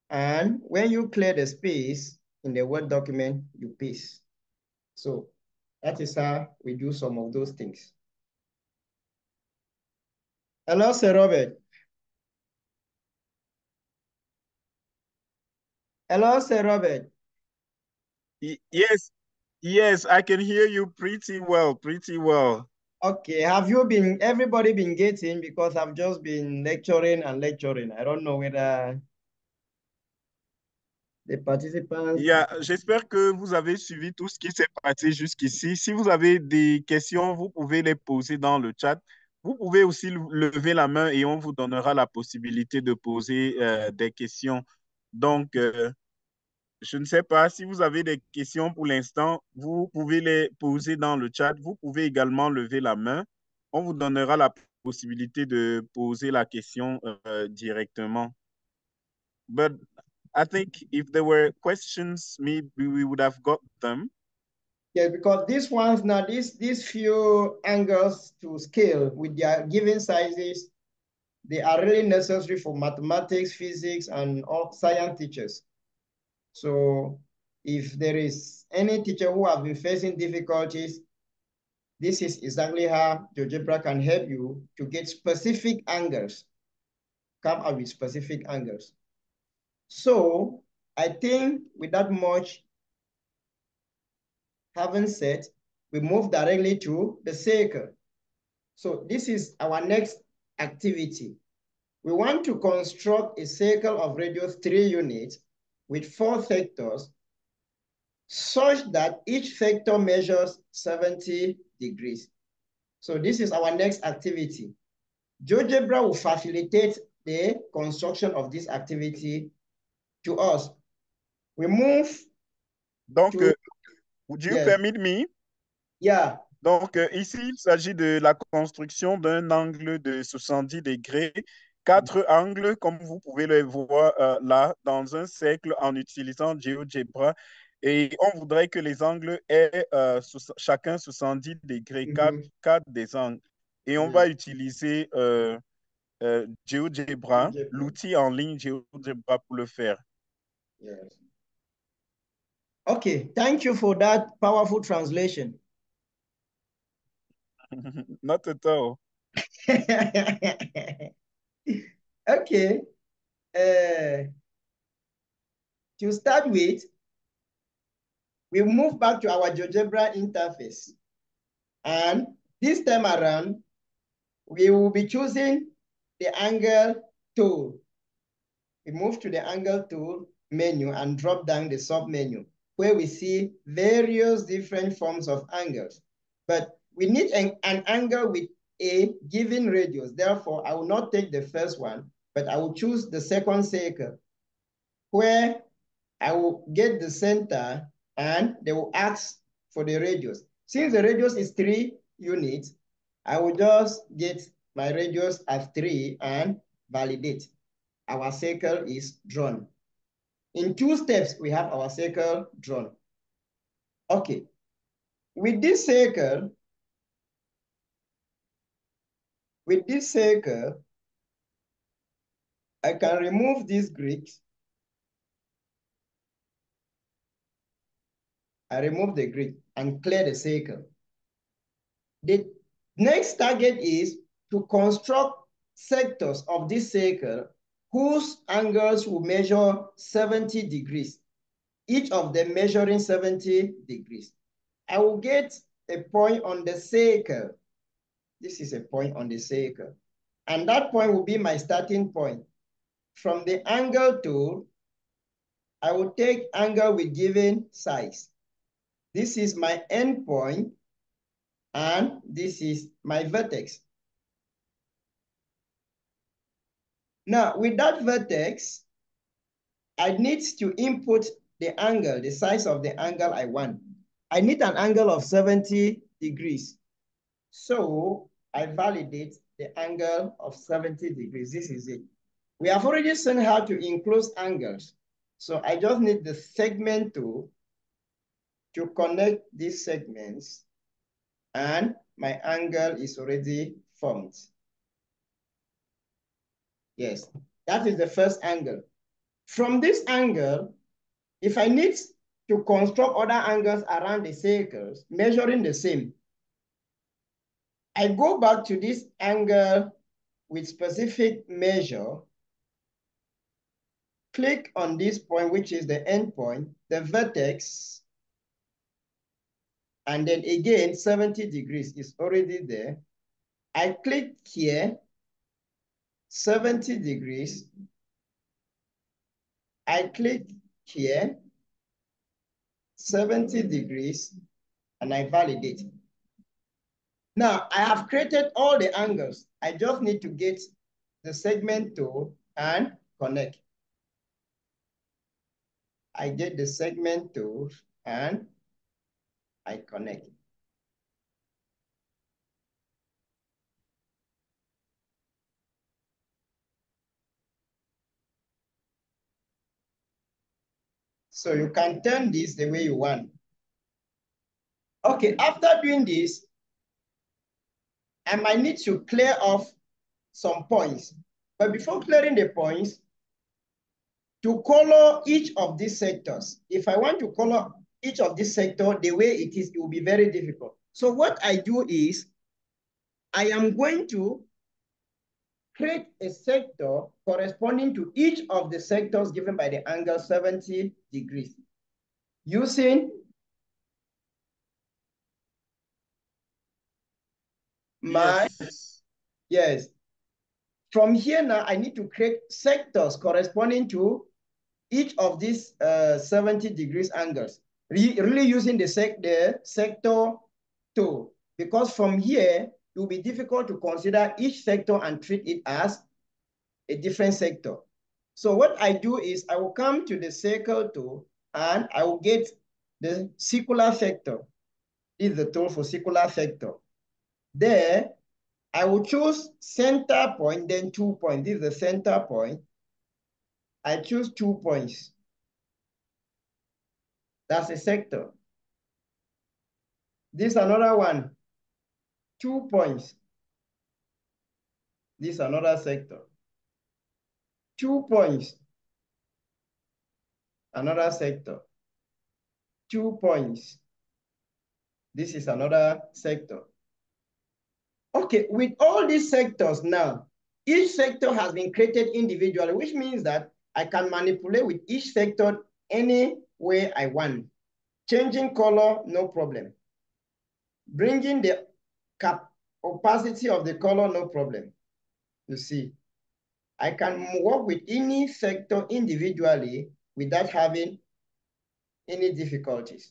And when you clear the space in the Word document, you paste. So that is how we do some of those things. Hello, Sir Robert. Hello, Sir Robert. Yes, I can hear you pretty well, pretty well. Okay, have everybody been getting, because I've just been lecturing and lecturing. I don't know whether the participants... Yeah, j'espère que vous avez suivi tout ce qui s'est passé jusqu'ici. Si vous avez des questions, vous pouvez les poser dans le chat. Vous pouvez aussi lever la main et on vous donnera la possibilité de poser des questions. Donc, je ne sais pas si vous avez des questions pour l'instant, vous pouvez les poser dans le chat. Vous pouvez également lever la main. On vous donnera la possibilité de poser la question directement. But I think if there were questions, maybe we would have got them. Yeah, because these ones now, these few angles to scale with their given sizes, they are really necessary for mathematics, physics, and all science teachers. So if there is any teacher who has been facing difficulties, this is exactly how GeoGebra can help you to get specific angles come out with specific angles. So I think without much having said, we move directly to the circle. So this is our next activity. We want to construct a circle of radius 3 units with 4 sectors such that each sector measures 70 degrees. So this is our next activity. Geogebra will facilitate the construction of this activity to us. We move. Donc, would you permit me? Yeah. Donc, ici, il s'agit de la construction d'un angle de 70 degrés, 4 angles, comme vous pouvez le voir là, dans un cercle en utilisant GeoGebra. Et on voudrait que les angles aient chacun 70 degrés, 4 des angles. Et on va utiliser GeoGebra, l'outil en ligne GeoGebra pour le faire. Yes. Okay, thank you for that powerful translation. Not at all. Okay. To start with, we move back to our GeoGebra interface. And this time around, we will be choosing the angle tool. We move to the angle tool menu and drop down the sub menu where we see various different forms of angles. But we need an angle with a given radius. Therefore, I will not take the first one, but I will choose the second circle where I will get the center and they will ask for the radius. Since the radius is 3 units, I will just get my radius as 3 and validate. Our circle is drawn. In 2 steps, we have our circle drawn. Okay. With this circle, I can remove this grid. I remove the grid and clear the circle. The next target is to construct sectors of this circle whose angles will measure 70 degrees, each of them measuring 70 degrees. I will get a point on the circle. This is a point on the circle. And that point will be my starting point. From the angle tool, I will take angle with given size. This is my end point, and this is my vertex. Now, with that vertex, I need to input the angle, the size of the angle I want. I need an angle of 70 degrees. So I validate the angle of 70 degrees. This is it. We have already seen how to enclose angles. So I just need the segment tool to connect these segments, and my angle is already formed. Yes, that is the first angle. From this angle, if I need to construct other angles around the circles, measuring the same, I go back to this angle with specific measure, click on this point, which is the end point, the vertex, and then again, 70 degrees is already there. I click here, 70 degrees. I click here, 70 degrees, and I validate. Now, I have created all the angles. I just need to get the segment tool and connect. I get the segment tool and I connect. So you can turn this the way you want. Okay, after doing this, I might need to clear off some points. But before clearing the points, to color each of these sectors, if I want to color each of this sector the way it is, it will be very difficult. So what I do is, I am going to create a sector corresponding to each of the sectors given by the angle 70 degrees using my, yes. From here now, I need to create sectors corresponding to each of these 70 degrees angles, really using the sector tool, because from here, it will be difficult to consider each sector and treat it as a different sector. So what I do is I will come to the circle tool and I will get the circular sector. This is the tool for circular sector. There, I will choose center point, then 2 points. This is the center point. I choose 2 points. That's a sector. This another one, 2 points. This another sector. 2 points. Another sector. 2 points. This is another sector. Okay, with all these sectors now, each sector has been created individually, which means that I can manipulate with each sector any way I want. Changing color, no problem. Bringing the opacity of the color, no problem. You see, I can work with any sector individually without having any difficulties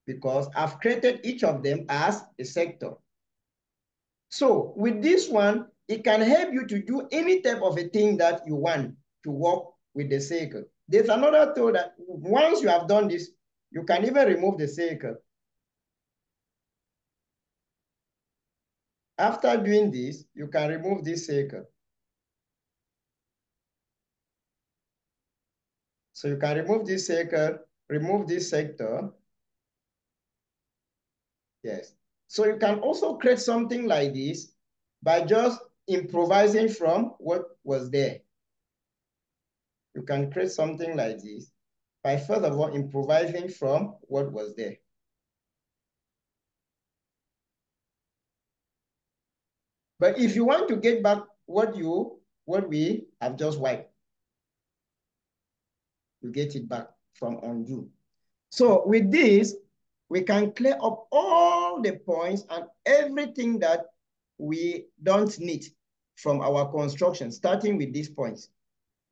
because I've created each of them as a sector. So with this one, it can help you to do any type of a thing that you want to work with the circle. There's another tool that once you have done this, you can even remove the circle. After doing this, you can remove this circle. So you can remove this circle, remove this sector. Yes. So you can also create something like this by just improvising from what was there. You can create something like this by first of all improvising from what was there. But if you want to get back what we have just wiped, you get it back from undo. So with this, we can clear up all the points and everything that we don't need from our construction, starting with these points.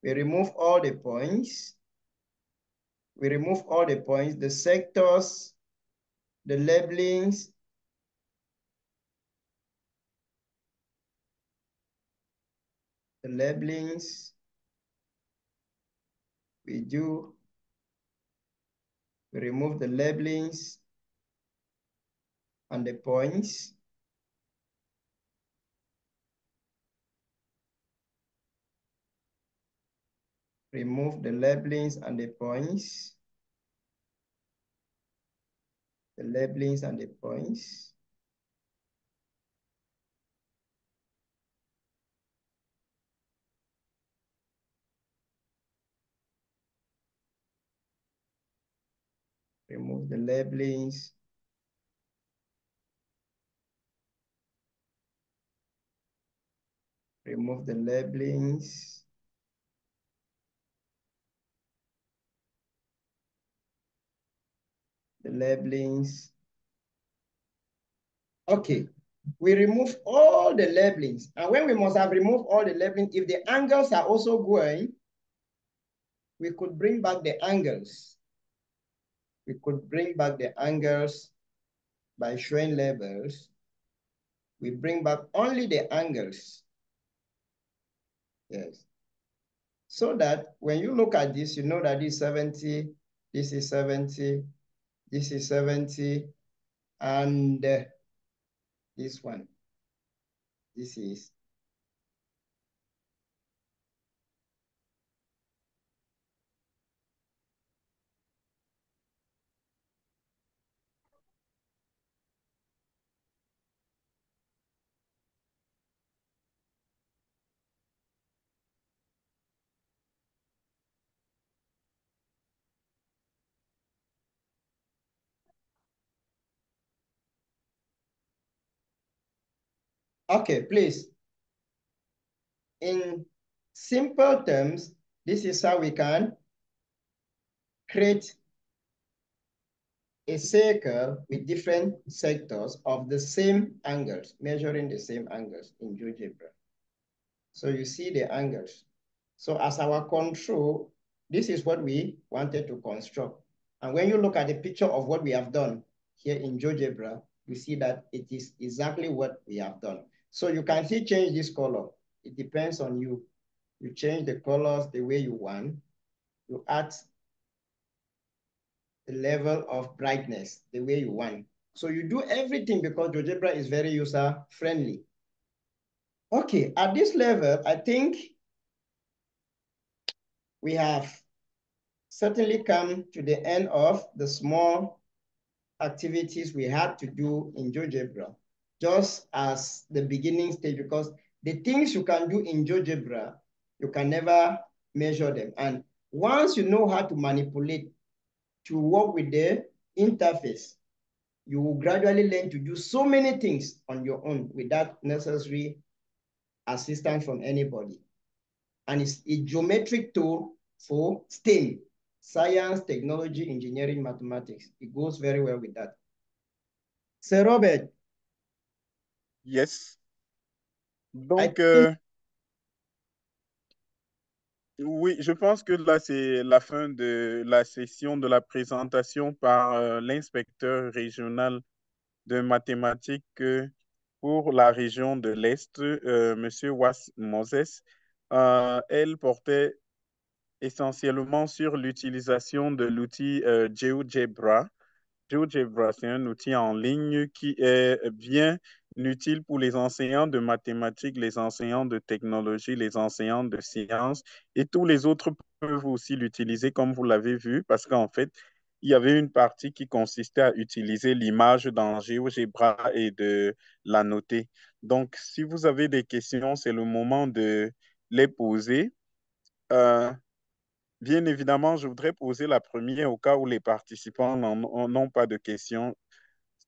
We remove all the points. We remove all the points, the sectors, the labelings, we remove the labelings and the points. Remove the labelings and the points. The labelings and the points. Remove the labelings. Remove the labelings. The labelings. Okay, we remove all the labelings. And when we must have removed all the labelings, if the angles are also going, we could bring back the angles. We could bring back the angles by showing labels. We bring back only the angles. Yes. So that when you look at this, you know that this is 70, this is 70, this is 70, and this one, this is. Okay, please. in simple terms, this is how we can create a circle with different sectors of the same angles, measuring the same angles in GeoGebra. So you see the angles. So as our control, this is what we wanted to construct. And when you look at the picture of what we have done here in GeoGebra, you see that it is exactly what we have done. So you can still change this color. It depends on you. You change the colors the way you want. You add the level of brightness the way you want. So you do everything because GeoGebra is very user-friendly. Okay, at this level, I think we have certainly come to the end of the small activities we had to do in GeoGebra, just as the beginning stage, because the things you can do in GeoGebra, you can never measure them. And once you know how to manipulate, to work with the interface, you will gradually learn to do so many things on your own without necessary assistance from anybody. And it's a geometric tool for STEM, science, technology, engineering, mathematics. It goes very well with that. Sir Robert. Yes. Donc, oui, je pense que là, c'est la fin de la session de la présentation par l'inspecteur régional de mathématiques pour la région de l'Est, M. Was Moses. Elle portait essentiellement sur l'utilisation de l'outil GeoGebra. GeoGebra, c'est un outil en ligne qui est bien utile pour les enseignants de mathématiques, les enseignants de technologie, les enseignants de sciences et tous les autres peuvent aussi l'utiliser comme vous l'avez vu parce qu'en fait, il y avait une partie qui consistait à utiliser l'image dans GeoGebra et de la noter. Donc, si vous avez des questions, c'est le moment de les poser. Bien évidemment, je voudrais poser la première au cas où les participants n'ont pas de questions.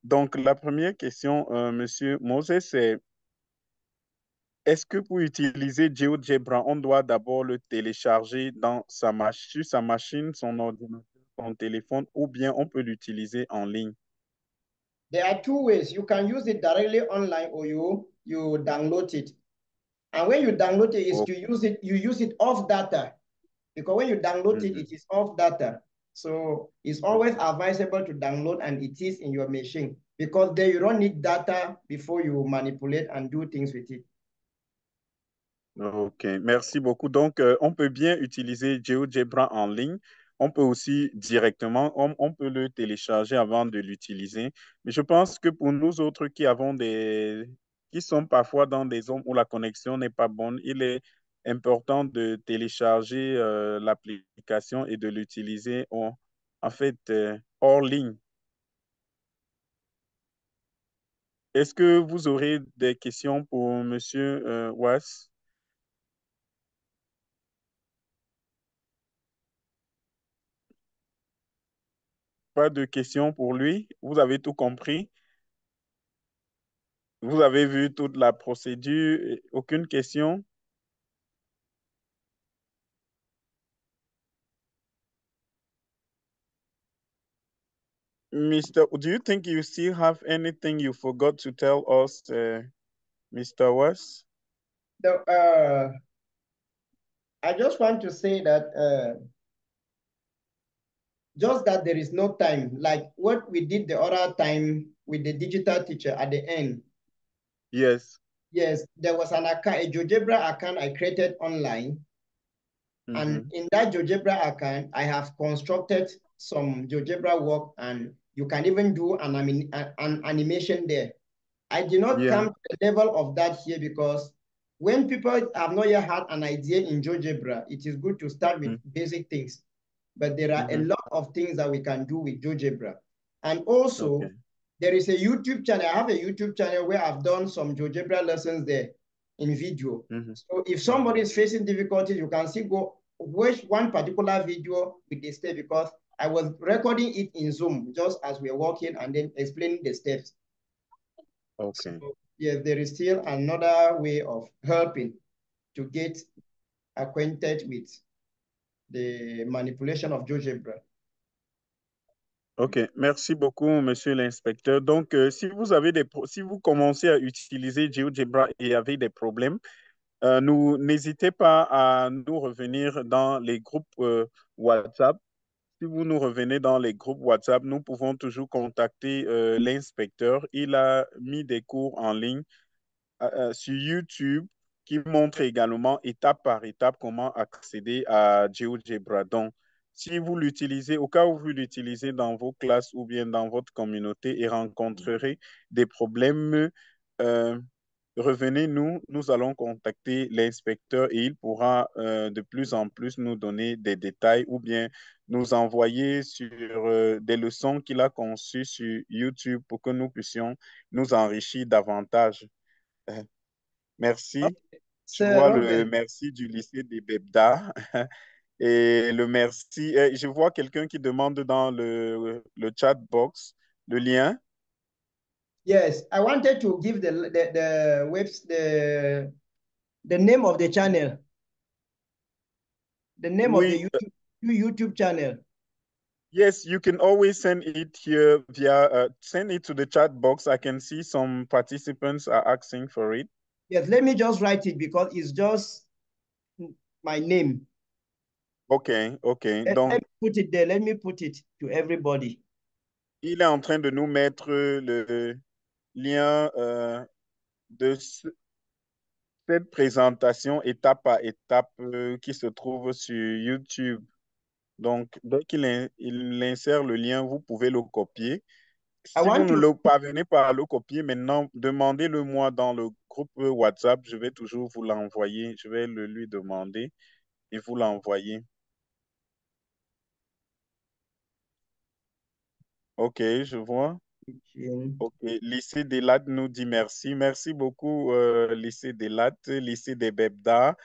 Donc, la première question, Monsieur Moses, c'est est-ce que pour utiliser GeoGebra, on doit d'abord le télécharger sur sa machine, son ordinateur, son téléphone, ou bien on peut l'utiliser en ligne? There are two ways. You can use it directly online or you download it. And when you download it, is Okay. you use it off data. Because when you download it, it is off data. So it's always advisable to download and it is in your machine because there you don't need data before you manipulate and do things with it. OK, merci beaucoup. Donc, on peut bien utiliser GeoGebra en ligne. On peut aussi directement, on peut le télécharger avant de l'utiliser. Mais je pense que pour nous autres qui sont parfois dans des zones où la connexion n'est pas bonne, il est important de télécharger l'application et de l'utiliser en fait hors ligne. Est-ce que vous aurez des questions pour Monsieur Was? Pas de questions pour lui. Vous avez tout compris. Vous avez vu toute la procédure. Aucune question? Do you think you still have anything you forgot to tell us, Mr. West? So, I just want to say that just that there is no time, like what we did the other time with the digital teacher at the end. Yes. Yes, there was an account, a GeoGebra account I created online. And in that GeoGebra account, I have constructed some GeoGebra work and you can even do an animation there. I did not come to the level of that here because when people have not yet had an idea in GeoGebra, it is good to start with basic things. But there are a lot of things that we can do with GeoGebra. And also, there is a YouTube channel. I have a YouTube channel where I've done some GeoGebra lessons there in video. So if somebody is facing difficulties, you can see go watch one particular video with the step because I was recording it in Zoom just as we are walking and then explaining the steps. Okay. So, yeah, there is still another way of helping. to get acquainted with the manipulation of GeoGebra. OK, merci beaucoup, monsieur l'inspecteur. Donc, si vous avez si vous commencez à utiliser GeoGebra et avez des problèmes, n'hésitez pas à nous revenir dans les groupes WhatsApp. Si vous nous revenez dans les groupes WhatsApp, nous pouvons toujours contacter l'inspecteur. Il a mis des cours en ligne sur YouTube qui montre également étape par étape comment accéder à GeoGebra. Donc, si vous l'utilisez, au cas où vous l'utilisez dans vos classes ou bien dans votre communauté et rencontrerez des problèmes, euh, revenez-nous, nous allons contacter l'inspecteur et il pourra de plus en plus nous donner des détails ou bien nous envoyer sur des leçons qu'il a conçues sur YouTube pour que nous puissions nous enrichir davantage. Merci. Je Sir vois le Robert, merci du lycée des Bebda et le merci. Je vois quelqu'un qui demande dans le chat box le lien. yes, I wanted to give the name of the channel, the name of Oui, the YouTube channel. yes, you can always send it here via, send it to the chat box. I can see some participants are asking for it. Yes, let me just write it because it's just my name. OK, OK. Let me Donc, put it there. Let me put it to everybody. il est en train de nous mettre le lien de cette présentation étape par étape qui se trouve sur YouTube. Donc, dès il insère le lien, vous pouvez le copier. I Si vous want ne to, le parvenez pas à le copier maintenant, demandez-le moi dans le groupe WhatsApp. Je vais toujours vous l'envoyer. Je vais le lui demander et vous l'envoyer. OK, je vois. OK, lycée des Lattes nous dit merci. Merci beaucoup, lycée des Lattes, lycée des Bebda.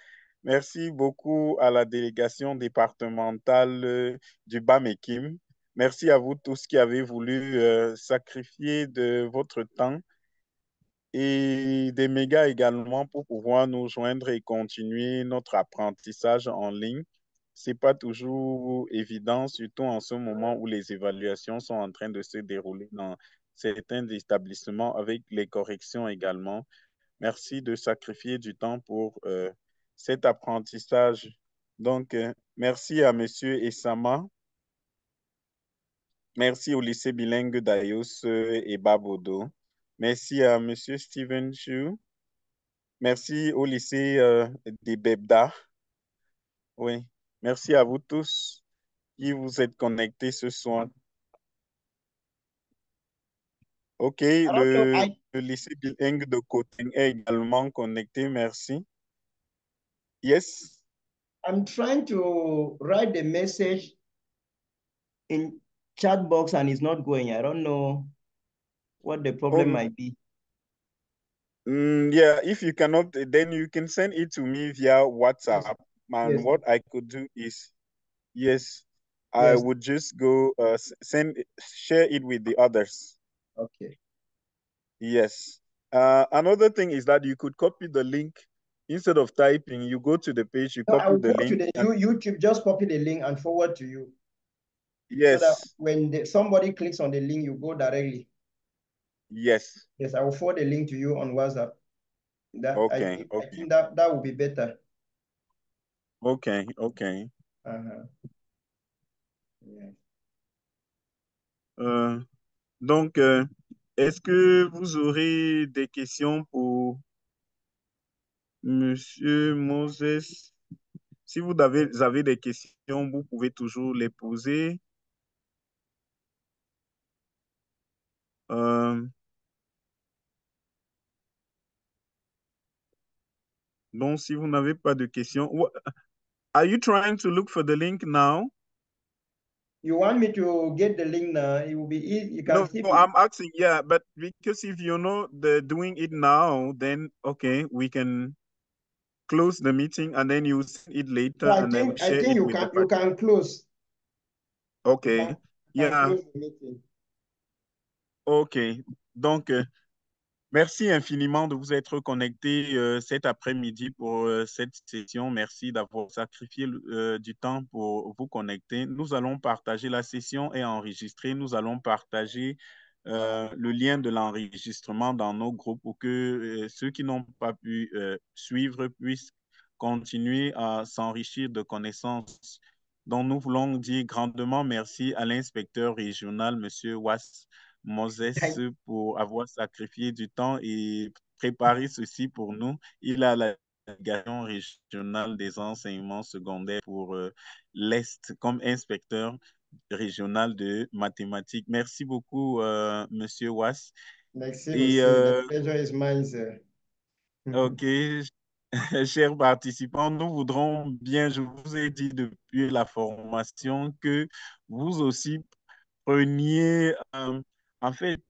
Merci beaucoup à la délégation départementale du Bamekim. Merci à vous tous qui avez voulu sacrifier de votre temps et des mégas également pour pouvoir nous joindre et continuer notre apprentissage en ligne. C'est pas toujours évident, surtout en ce moment où les évaluations sont en train de se dérouler dans certains établissements avec les corrections également. Merci de sacrifier du temps pour cet apprentissage. Donc, merci à Monsieur Essama. Merci au lycée bilingue d'Ayos et Babodo. Merci à Monsieur Steven Chu. Merci au lycée des Bebda. Oui. Merci à vous tous qui vous êtes connectés ce soir. OK, I don't know, le lycée bilingue de Cotin est également connecté. Merci. Yes. I'm trying to write the message in chat box and it's not going. I don't know what the problem Oh, might be. yeah, if you cannot, then you can send it to me via WhatsApp. Yes, And yes, what I could do is, yes, I yes. would just go share it with the others. Okay. Yes. Another thing is that you could copy the link instead of typing. You go to the page, you No, I copy will the go to link. the YouTube, just copy the link and forward to you. So that Yes, when somebody clicks on the link, you go directly. yes. Yes, I will forward the link to you on WhatsApp. That I Okay, think I okay, think that will be better. okay, okay. Uh-huh. Yeah. Euh, donc, est-ce que vous aurez des questions pour Monsieur Moses? Si vous avez des questions, vous pouvez toujours les poser. Euh, donc, si vous n'avez pas de questions, are you trying to look for the link now? You want me to get the link now? It will be easy. You can No, see I'm asking, yeah, but because if you're not doing it now, then okay, we can close the meeting and then you send it So later I and I will think share it with the you party. can close. You Okay, can yeah, close the meeting. okay. Donc, Merci infiniment de vous être connecté cet après-midi pour cette session. Merci d'avoir sacrifié du temps pour vous connecter. Nous allons partager la session est enregistrée. Nous allons partager le lien de l'enregistrement dans nos groupes pour que ceux qui n'ont pas pu suivre puissent continuer à s'enrichir de connaissances. Donc, nous voulons dire grandement merci à l'inspecteur régional, M. Wass Moses, pour avoir sacrifié du temps et préparé ceci pour nous. Il a la délégation régionale des enseignements secondaires pour l'Est comme inspecteur régional de mathématiques. Merci beaucoup, Monsieur Wass. Merci Et aussi. The pleasure is mine, sir. OK, chers participants, nous voudrons bien, je vous ai dit depuis la formation que vous aussi preniez, en fait,